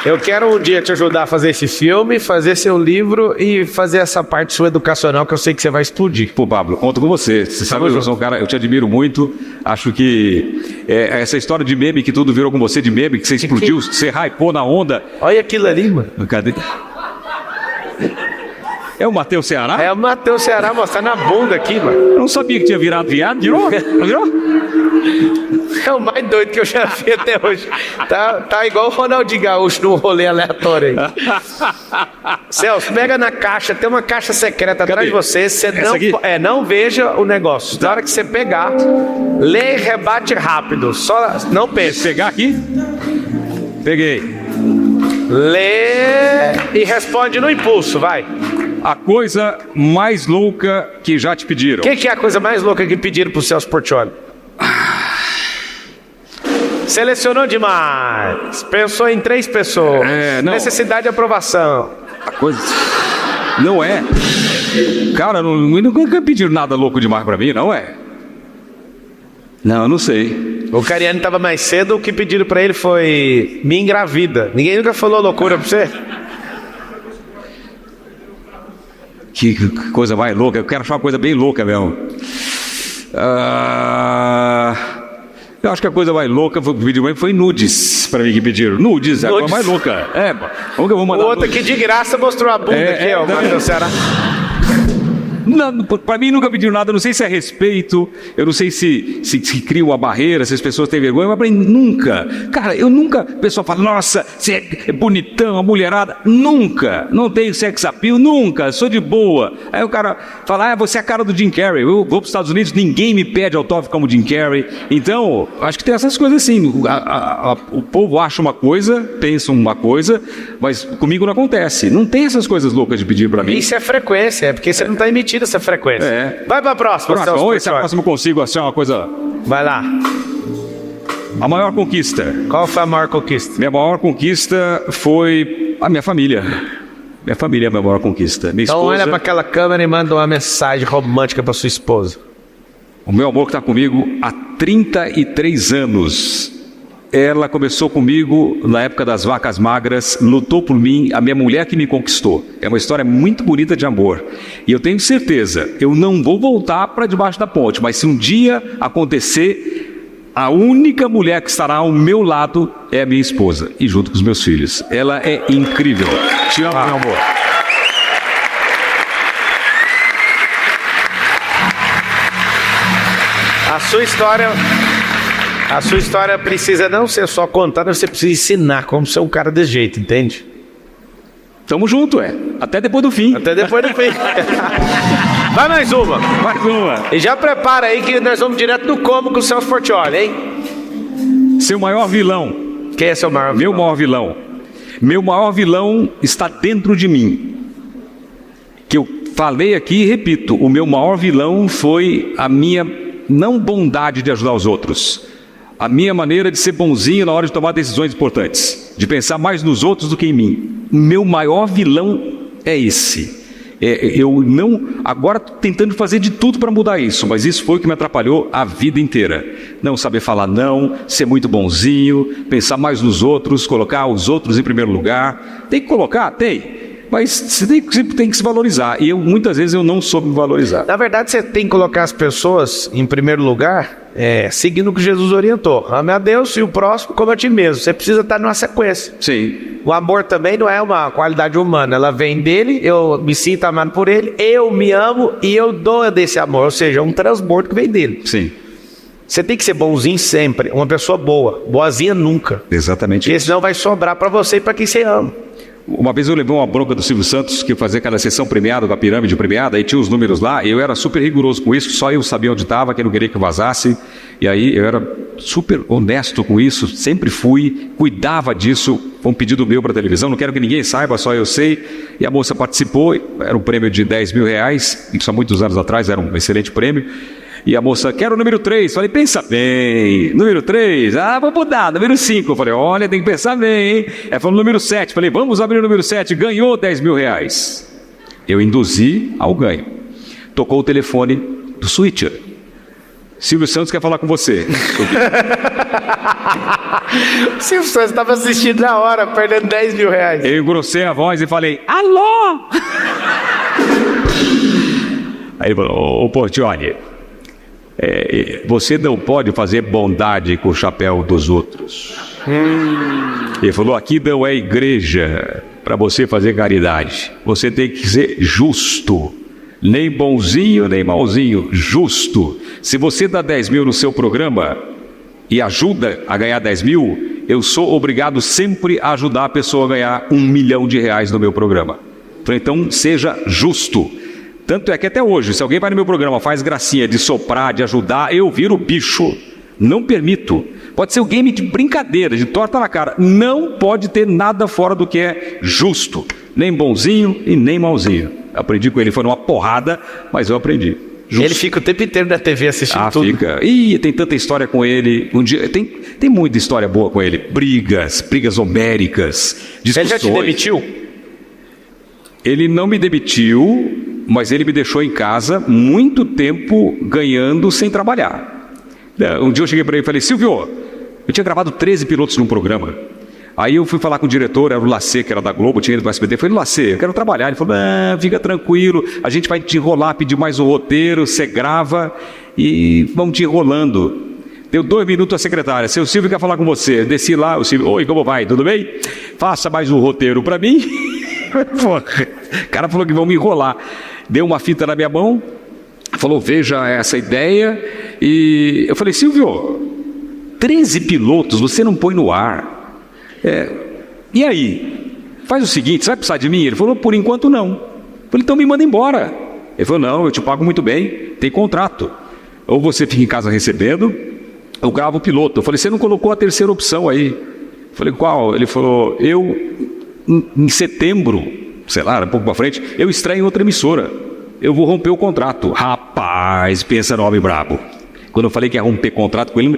Eu quero um dia te ajudar a fazer esse filme, fazer seu livro e fazer essa parte sua educacional que eu sei que você vai explodir. Pô, Pablo, conto com você. Você sabe que eu sou um cara, eu te admiro muito. Acho que essa história de meme que tudo virou com você, de meme, que você explodiu, você hypou na onda. Olha aquilo ali, mano. Cadê? É o Matheus Ceará? É o Matheus Ceará mostrando a bunda aqui, mano. Eu não sabia que tinha virado viado. Virou? É o mais doido que eu já vi até hoje. Tá igual o Ronaldinho Gaúcho num rolê aleatório aí. Celso, pega na caixa, tem uma caixa secreta atrás de você. Você não veja o negócio. Na hora que você pegar, lê e rebate rápido. Só não pense. Pegar aqui? Peguei. Lê e responde no impulso, vai. A coisa mais louca que já te pediram. O que é a coisa mais louca que pediram pro Celso Portiolli? Selecionou demais. Pensou em 3 pessoas. Não. Necessidade de aprovação. A coisa... Não é. Cara, nunca pediram nada louco demais pra mim, não é? Não, eu não sei. O Cariani tava mais cedo, o que pediram pra ele foi me engravida. Ninguém nunca falou loucura pra você? Que coisa mais louca. Eu quero achar uma coisa bem louca mesmo. Eu acho que a coisa mais louca foi nudes pra mim que pediram. Nudes, é a coisa mais louca. Como que eu vou mandar? O outro aqui de graça mostrou a bunda aqui, ó. Matheus Ceará. Não, pra mí nunca pediram nada, eu não sei se é respeito, eu não sei se cria uma barreira, se as pessoas têm vergonha, mas pra mim nunca. Cara, eu nunca, o pessoal fala, nossa, você é bonitão, a mulherada, nunca, não tenho sex appeal, nunca, sou de boa. Aí o cara fala, você é a cara do Jim Carrey, eu vou pros Estados Unidos, ninguém me pede autógrafo como Jim Carrey, então, acho que tem essas coisas assim, o povo acha uma coisa, pensa uma coisa, mas comigo não acontece, não tem essas coisas loucas de pedir pra mim. Isso é frequência, é porque você não tá emitindo essa frequência. Vai pra próxima. Vamos ver se a próxima eu consigo achar uma coisa... Vai lá. A maior conquista. Qual foi a maior conquista? Minha maior conquista foi a minha família. Minha família é a minha maior conquista. Minha então esposa... olha pra aquela câmera e manda uma mensagem romântica pra sua esposa. O meu amor que está comigo há 33 anos. Ela começou comigo na época das vacas magras, lutou por mim, a minha mulher que me conquistou. É uma história muito bonita de amor. E eu tenho certeza, eu não vou voltar para debaixo da ponte, mas se um dia acontecer, a única mulher que estará ao meu lado é a minha esposa, e junto com os meus filhos. Ela é incrível. Te amo, meu amor. A sua história precisa não ser só contada, você precisa ensinar como ser um cara desse jeito, entende? Tamo junto, até depois do fim. Até depois do fim. Vai mais uma. Mais uma. E já prepara aí que nós vamos direto no como com o Celso Portiolli, hein? Seu maior vilão. Quem é seu maior vilão? Meu maior vilão. Meu maior vilão está dentro de mim. Que eu falei aqui e repito, o meu maior vilão foi a minha não bondade de ajudar os outros. A minha maneira de ser bonzinho na hora de tomar decisões importantes, de pensar mais nos outros do que em mim. Meu maior vilão é esse. Eu não... Agora estou tentando fazer de tudo para mudar isso, mas isso foi o que me atrapalhou a vida inteira. Não saber falar não, ser muito bonzinho, pensar mais nos outros, colocar os outros em primeiro lugar. Tem que colocar? Tem. Mas você tem que se valorizar. E muitas vezes eu não soube me valorizar. Na verdade, você tem que colocar as pessoas em primeiro lugar, seguindo o que Jesus orientou. Ame a Deus e o próximo como a ti mesmo. Você precisa estar numa sequência. Sim. O amor também não é uma qualidade humana. Ela vem dele, eu me sinto amado por ele, eu me amo e eu dou desse amor. Ou seja, é um transbordo que vem dele. Sim. Você tem que ser bonzinho sempre. Uma pessoa boa. Boazinha nunca. Exatamente. Porque senão vai sobrar para você e para quem você ama. Uma vez eu levei uma bronca do Silvio Santos, que fazia cada sessão premiada, com a pirâmide premiada, e tinha os números lá, e eu era super rigoroso com isso, só eu sabia onde estava, que eu não queria que vazasse, e aí eu era super honesto com isso, sempre fui, cuidava disso, foi um pedido meu para a televisão, não quero que ninguém saiba, só eu sei, e a moça participou, era um prêmio de R$10 mil, isso há muitos anos atrás, era um excelente prêmio, e a moça, quero o número 3, falei, pensa bem, número 3, vou mudar, número 5, eu falei, olha, tem que pensar bem, hein? Ela falou número 7, falei, vamos abrir o número 7, ganhou R$10 mil. Eu induzi ao ganho. Tocou o telefone do switcher. Silvio Santos quer falar com você. Silvio Santos estava assistindo na hora, perdendo R$10 mil. Eu engrossei a voz e falei, alô? Aí ele falou, ô Portioli, você não pode fazer bondade com o chapéu dos outros. Ele falou, aqui não é igreja para você fazer caridade. Você tem que ser justo. Nem bonzinho, nem malzinho. Justo. Se você dá 10 mil no seu programa e ajuda a ganhar 10 mil, eu sou obrigado sempre a ajudar a pessoa a ganhar R$1 milhão no meu programa. Então, seja justo. Tanto é que até hoje, se alguém vai no meu programa, faz gracinha de soprar, de ajudar, eu viro bicho. Não permito. Pode ser um game de brincadeira, de torta na cara. Não pode ter nada fora do que é justo. Nem bonzinho e nem malzinho. Aprendi com ele, foi uma porrada, mas eu aprendi. Justo. Ele fica o tempo inteiro na TV assistindo tudo. Fica. Ih, tem tanta história com ele. Um dia, tem muita história boa com ele. Brigas homéricas, discussões. Ele já te demitiu? Ele não me demitiu, mas ele me deixou em casa muito tempo ganhando sem trabalhar. Um dia eu cheguei para ele e falei, Silvio, eu tinha gravado 13 pilotos num programa. Aí eu fui falar com o diretor, era o Lacê, que era da Globo, tinha ido para o SBT. Eu falei, Lacê, eu quero trabalhar. Ele falou, fica tranquilo, a gente vai te enrolar, pedir mais um roteiro, você grava e vamos te enrolando. Deu 2 minutos a secretária, seu Silvio quer falar com você. Eu desci lá, o Silvio, oi, como vai, tudo bem? Faça mais um roteiro para mim. O cara falou que vão me enrolar. Deu uma fita na minha mão, falou, veja essa ideia. E eu falei, Silvio, 13 pilotos você não põe no ar. E aí? Faz o seguinte, você vai precisar de mim? Ele falou, por enquanto não. Eu falei, então me manda embora. Ele falou, não, eu te pago muito bem, tem contrato. Ou você fica em casa recebendo, eu gravo o piloto. Eu falei, você não colocou a terceira opção aí? Eu falei, qual? Ele falou, em setembro, sei lá, um pouco para frente, eu estreio em outra emissora. Eu vou romper o contrato. Rapaz, pensa no homem brabo. Quando eu falei que ia romper contrato com ele,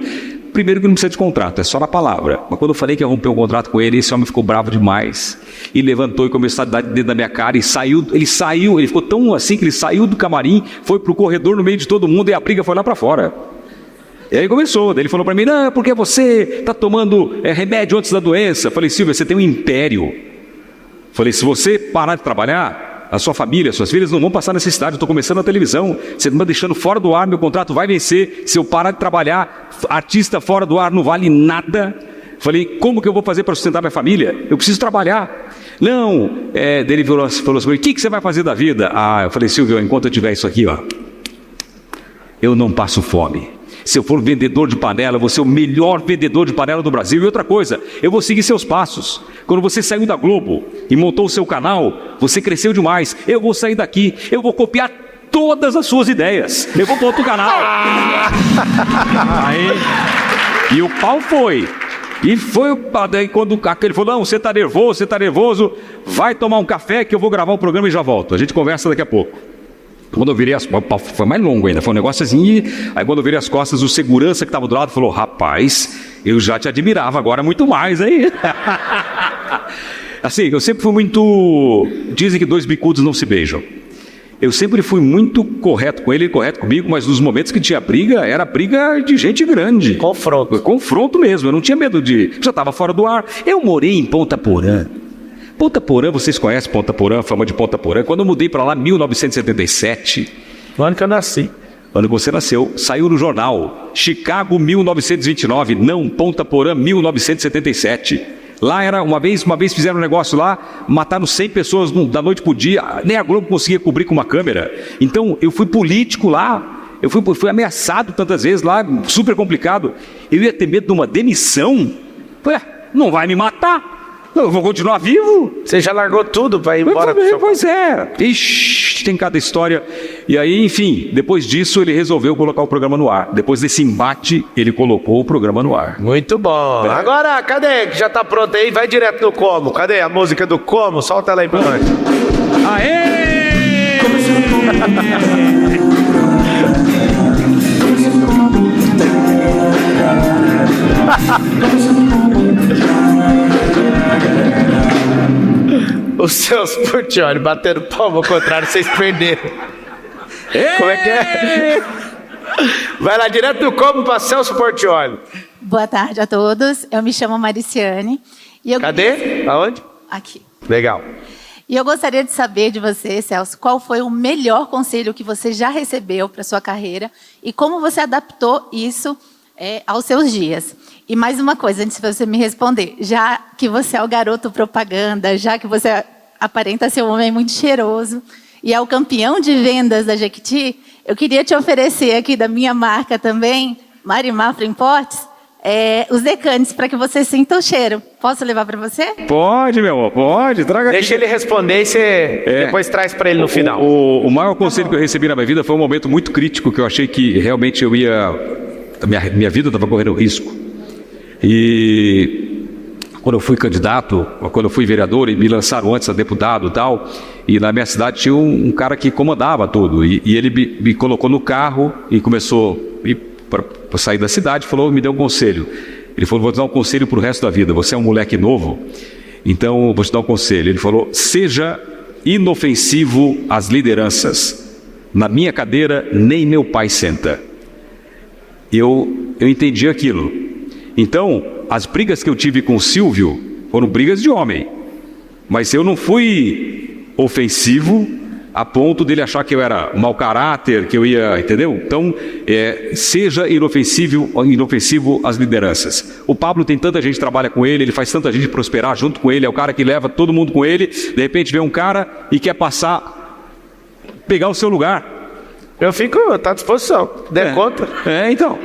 primeiro que não precisa de contrato, é só na palavra. Mas quando eu falei que ia romper um contrato com ele, esse homem ficou bravo demais. E levantou e começou a dar dentro da minha cara e saiu. Ele ficou tão assim que ele saiu do camarim, foi pro corredor no meio de todo mundo e a briga foi lá para fora. E aí começou, daí ele falou para mim, não, porque você está tomando remédio antes da doença. Eu falei, Silvio, você tem um império. Falei, se você parar de trabalhar, a sua família, suas filhas não vão passar necessidade. Eu estou começando na televisão, você está me deixando fora do ar, meu contrato vai vencer. Se eu parar de trabalhar, artista fora do ar não vale nada. Falei, como que eu vou fazer para sustentar minha família? Eu preciso trabalhar. Não, daí ele falou assim, o que você vai fazer da vida? Eu falei, Silvio, enquanto eu tiver isso aqui, eu não passo fome. Se eu for vendedor de panela, eu vou ser o melhor vendedor de panela do Brasil. E outra coisa, eu vou seguir seus passos. Quando você saiu da Globo e montou o seu canal, você cresceu demais. Eu vou sair daqui, eu vou copiar todas as suas ideias. Eu vou para outro canal. E o pau foi. E foi daí quando aquele falou, não, você está nervoso, vai tomar um café que eu vou gravar o programa e já volto. A gente conversa daqui a pouco. Quando eu virei as costas, foi mais longo ainda, foi um negócio assim, aí quando eu virei as costas, o segurança que estava do lado falou, rapaz, eu já te admirava, agora muito mais, hein? Assim, eu sempre fui muito, dizem que 2 bicudos não se beijam. Eu sempre fui muito correto com ele correto comigo, mas nos momentos que tinha briga, era briga de gente grande. Confronto mesmo, eu não tinha medo já estava fora do ar. Eu morei em Ponta Porã. Ponta Porã, vocês conhecem Ponta Porã, a fama de Ponta Porã? Quando eu mudei para lá, 1977. No ano que eu nasci. Ano que você nasceu, saiu no jornal. Chicago, 1929. Não, Ponta Porã, 1977. Lá era, uma vez fizeram um negócio lá, mataram 100 pessoas da noite pro dia. Nem a Globo conseguia cobrir com uma câmera. Então, eu fui político lá. Eu fui ameaçado tantas vezes lá, super complicado. Eu ia ter medo de uma demissão. Não vai me matar. Eu vou continuar vivo? Você já largou tudo para ir embora? Pois é. Ixi, tem cada história. E aí, enfim, depois disso ele resolveu colocar o programa no ar. Depois desse embate, ele colocou o programa no ar. Muito bom. Agora, cadê? Que já tá pronto aí? Vai direto no Como. Cadê a música do Como? Solta ela aí pra nós. Aê! Os seus Portiolli batendo palma ao contrário, vocês perderam. Como é que é? Vai lá direto do Como para Celso Portiolli. Boa tarde a todos. Eu me chamo Mariciane. Cadê? Aonde? Aqui. Legal. E eu gostaria de saber de você, Celso, qual foi o melhor conselho que você já recebeu para sua carreira e como você adaptou isso aos seus dias. E mais uma coisa, antes de você me responder, já que você é o garoto propaganda, já que você aparenta ser um homem muito cheiroso e é o campeão de vendas da Jequiti, eu queria te oferecer aqui da minha marca também, Marimar Importes, os decantes para que você sinta o cheiro. Posso levar para você? Pode, meu amor, pode. Traga aqui. Deixa ele responder e você depois traz para ele no final. O maior conselho que eu recebi na minha vida foi um momento muito crítico que eu achei que realmente eu ia... Minha vida estava correndo risco. E quando eu fui candidato, quando eu fui vereador e me lançaram antes a deputado e tal, e na minha cidade tinha um cara que comandava tudo, e ele me colocou no carro e começou para sair da cidade, me deu um conselho. Ele falou, vou te dar um conselho para o resto da vida, você é um moleque novo, então vou te dar um conselho. Ele falou, seja inofensivo às lideranças, na minha cadeira nem meu pai senta. Eu entendi aquilo. Então, as brigas que eu tive com o Silvio foram brigas de homem. Mas eu não fui ofensivo a ponto dele achar que eu era mau caráter, que eu ia... Entendeu? Então, seja inofensivo às lideranças. O Pablo tem tanta gente que trabalha com ele, ele faz tanta gente prosperar junto com ele, é o cara que leva todo mundo com ele. De repente vem um cara e quer pegar o seu lugar. Eu fico, tá à disposição. Der conta. Então.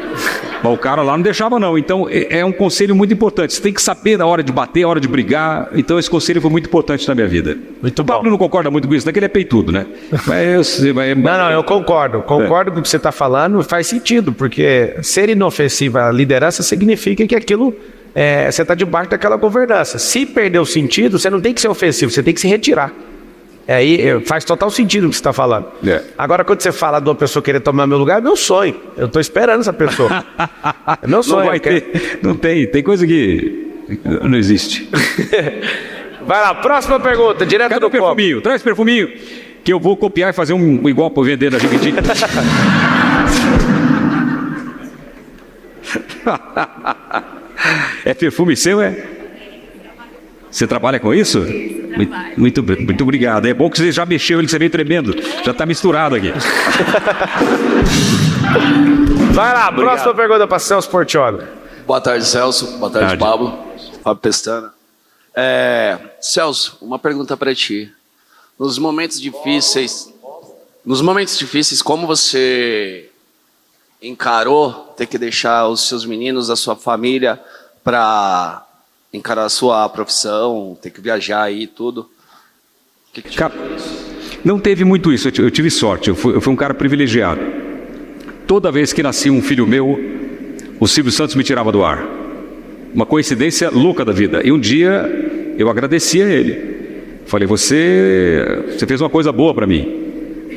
Mas o cara lá não deixava, não. Então, é um conselho muito importante. Você tem que saber na hora de bater, na hora de brigar. Então, esse conselho foi muito importante na minha vida. Muito bom. O Pablo não concorda muito com isso, não é que ele é peitudo, né? Não, eu concordo. Concordo com o que você está falando, faz sentido, porque ser inofensivo à liderança significa que aquilo, você está debaixo daquela governança. Se perder o sentido, você não tem que ser ofensivo, você tem que se retirar. Aí faz total sentido o que você está falando. Agora, quando você fala de uma pessoa querer tomar meu lugar, é meu sonho. Eu estou esperando essa pessoa. É meu sonho. Não vai ter. Não tem. Tem coisa que não existe. Vai lá, próxima pergunta, direto Cadê do o perfuminho? copo. Traz perfuminho, que eu vou copiar e fazer um igual para vender na Jequiti. É perfume seu, Você trabalha com isso? Muito obrigado. É bom que você já mexeu ele, você veio tremendo. Já está misturado aqui. Vai lá, próxima pergunta para Celso Portiolli. Boa tarde, Celso. Boa tarde, Pablo. Fábio Pestana. Celso, uma pergunta para ti. Nos momentos difíceis, como você encarou ter que deixar os seus meninos, a sua família, para encarar a sua profissão, ter que viajar aí e tudo? Não teve muito isso, eu tive sorte, eu fui um cara privilegiado. Toda vez que nascia um filho meu, o Silvio Santos me tirava do ar. Uma coincidência louca da vida. E um dia eu agradeci a ele. Falei, você fez uma coisa boa para mim.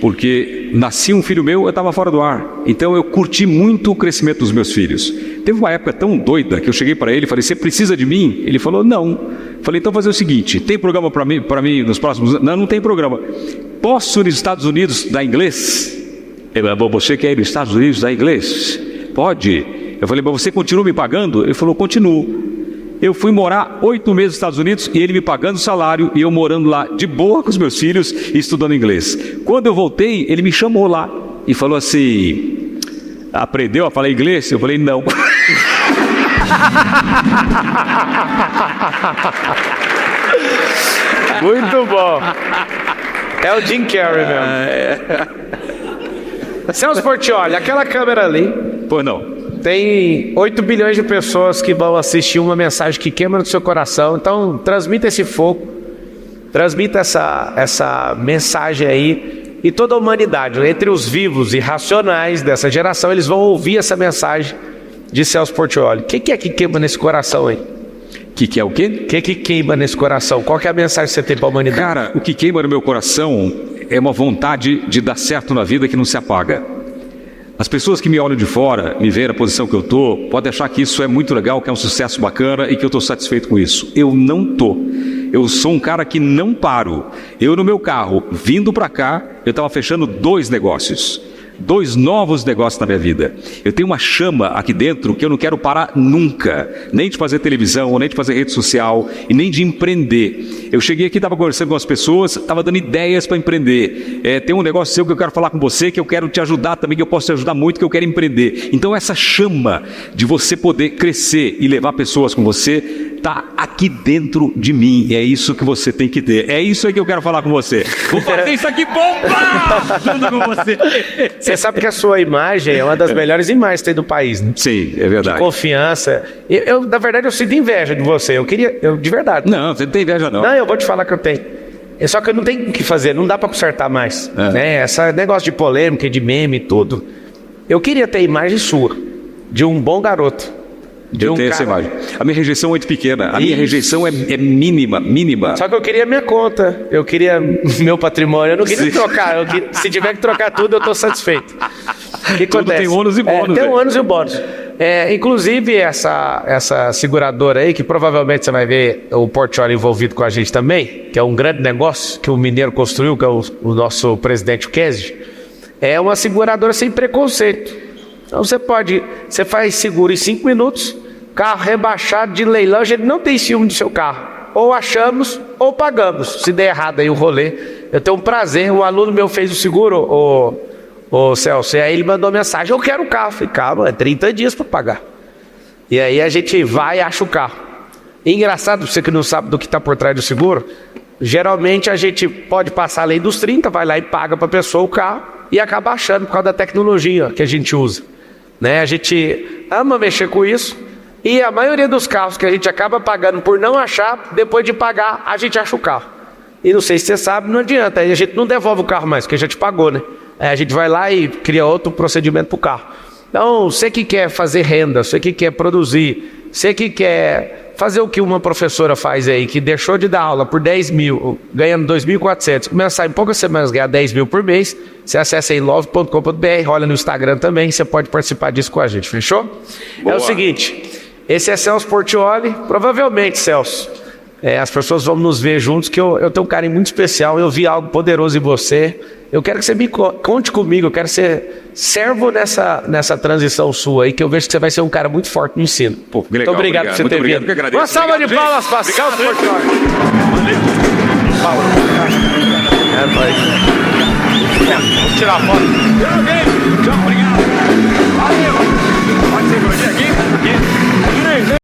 Porque nascia um filho meu, eu estava fora do ar. Então eu curti muito o crescimento dos meus filhos. Teve uma época tão doida que eu cheguei para ele e falei, você precisa de mim? Ele falou, não. Falei, então fazer o seguinte, tem programa para mim nos próximos anos? Não tem programa. Posso ir nos Estados Unidos dar inglês? Você quer ir nos Estados Unidos dar inglês? Pode. Eu falei, mas você continua me pagando? Ele falou, continuo. Eu fui morar 8 meses nos Estados Unidos e ele me pagando salário e eu morando lá de boa com os meus filhos e estudando inglês. Quando eu voltei, ele me chamou lá e falou assim, aprendeu a falar inglês? Eu falei, não. Muito bom. É o Jim Carrey mesmo. Celso Portiolli, aquela câmera ali. Pois não. Tem 8 bilhões de pessoas que vão assistir uma mensagem que queima no seu coração. Então, transmita esse fogo, transmita essa mensagem aí. E toda a humanidade, entre os vivos e racionais dessa geração, eles vão ouvir essa mensagem de Celso Portiolli. O que é que queima nesse coração aí? Que é o quê? O que queima nesse coração? Qual que é a mensagem que você tem para a humanidade? Cara, o que queima no meu coração é uma vontade de dar certo na vida que não se apaga. As pessoas que me olham de fora, me veem na posição que eu estou, podem achar que isso é muito legal, que é um sucesso bacana e que eu estou satisfeito com isso. Eu não estou. Eu sou um cara que não paro. Eu no meu carro, vindo para cá, eu estava fechando 2 negócios. 2 novos negócios na minha vida. Eu tenho uma chama aqui dentro que eu não quero parar nunca. Nem de fazer televisão, nem de fazer rede social e nem de empreender. Eu cheguei aqui, estava conversando com as pessoas, estava dando ideias para empreender. Tem um negócio seu que eu quero falar com você, que eu quero te ajudar também, que eu posso te ajudar muito, que eu quero empreender. Então essa chama de você poder crescer e levar pessoas com você está aqui dentro de mim. É isso que você tem que ter. É isso aí que eu quero falar com você. Vou fazer isso aqui, bomba! Junto com você. Você sabe que a sua imagem é uma das melhores imagens que tem do país, né? Sim, é verdade. De confiança. Na verdade, eu sinto inveja de você. De verdade. Não, você não tem inveja, não. Não, eu vou te falar que eu tenho. Só que eu não tenho o que fazer, não dá pra consertar mais. Né? Esse negócio de polêmica, de meme e tudo. Eu queria ter a imagem sua, de um bom garoto. Eu tenho essa imagem. A minha rejeição é muito pequena. A minha rejeição é mínima. Só que eu queria minha conta, eu queria meu patrimônio, eu não queria trocar. Se tiver que trocar tudo, eu estou satisfeito. O que tudo acontece? tem ônus e bônus. Tem ônus e bônus. Inclusive, essa seguradora aí, que provavelmente você vai ver o Portiolli envolvido com a gente também, que é um grande negócio que o mineiro construiu, que é o nosso presidente Kennedy, é uma seguradora sem preconceito. Então você faz seguro em 5 minutos, carro rebaixado de leilão, a gente não tem ciúme do seu carro. Ou achamos ou pagamos. Se der errado aí o rolê, eu tenho um prazer. Um aluno meu fez o seguro, o Celso, e aí ele mandou mensagem: eu quero o carro. Eu falei: calma, é 30 dias para pagar. E aí a gente vai e acha o carro. E engraçado, você que não sabe do que está por trás do seguro, geralmente a gente pode passar a lei dos 30, vai lá e paga para a pessoa o carro e acaba achando por causa da tecnologia que a gente usa. Né? A gente ama mexer com isso. E a maioria dos carros que a gente acaba pagando por não achar, depois de pagar, a gente acha o carro. E não sei se você sabe, não adianta. Aí a gente não devolve o carro mais, porque já te pagou, né? Aí a gente vai lá e cria outro procedimento para o carro. Então, você que quer fazer renda, você que quer produzir, você que quer fazer o que uma professora faz aí, que deixou de dar aula por 10 mil, ganhando 2.400, começar em poucas semanas a ganhar 10 mil por mês, você acessa aí love.com.br, olha no Instagram também, você pode participar disso com a gente, fechou? Boa. É o seguinte, esse é Celso Portiolli, provavelmente, Celso, as pessoas vão nos ver juntos, que eu tenho um carinho muito especial, eu vi algo poderoso em você, eu quero que você me conte comigo, eu quero ser servo nessa transição sua aí, que eu vejo que você vai ser um cara muito forte no ensino. Pô, legal, muito obrigado por você ter vindo. Uma salva de palmas para Celso Portiolli. É nóis. Vamos tirar a foto. Tchau, obrigado. Valeu. Pode ser aqui?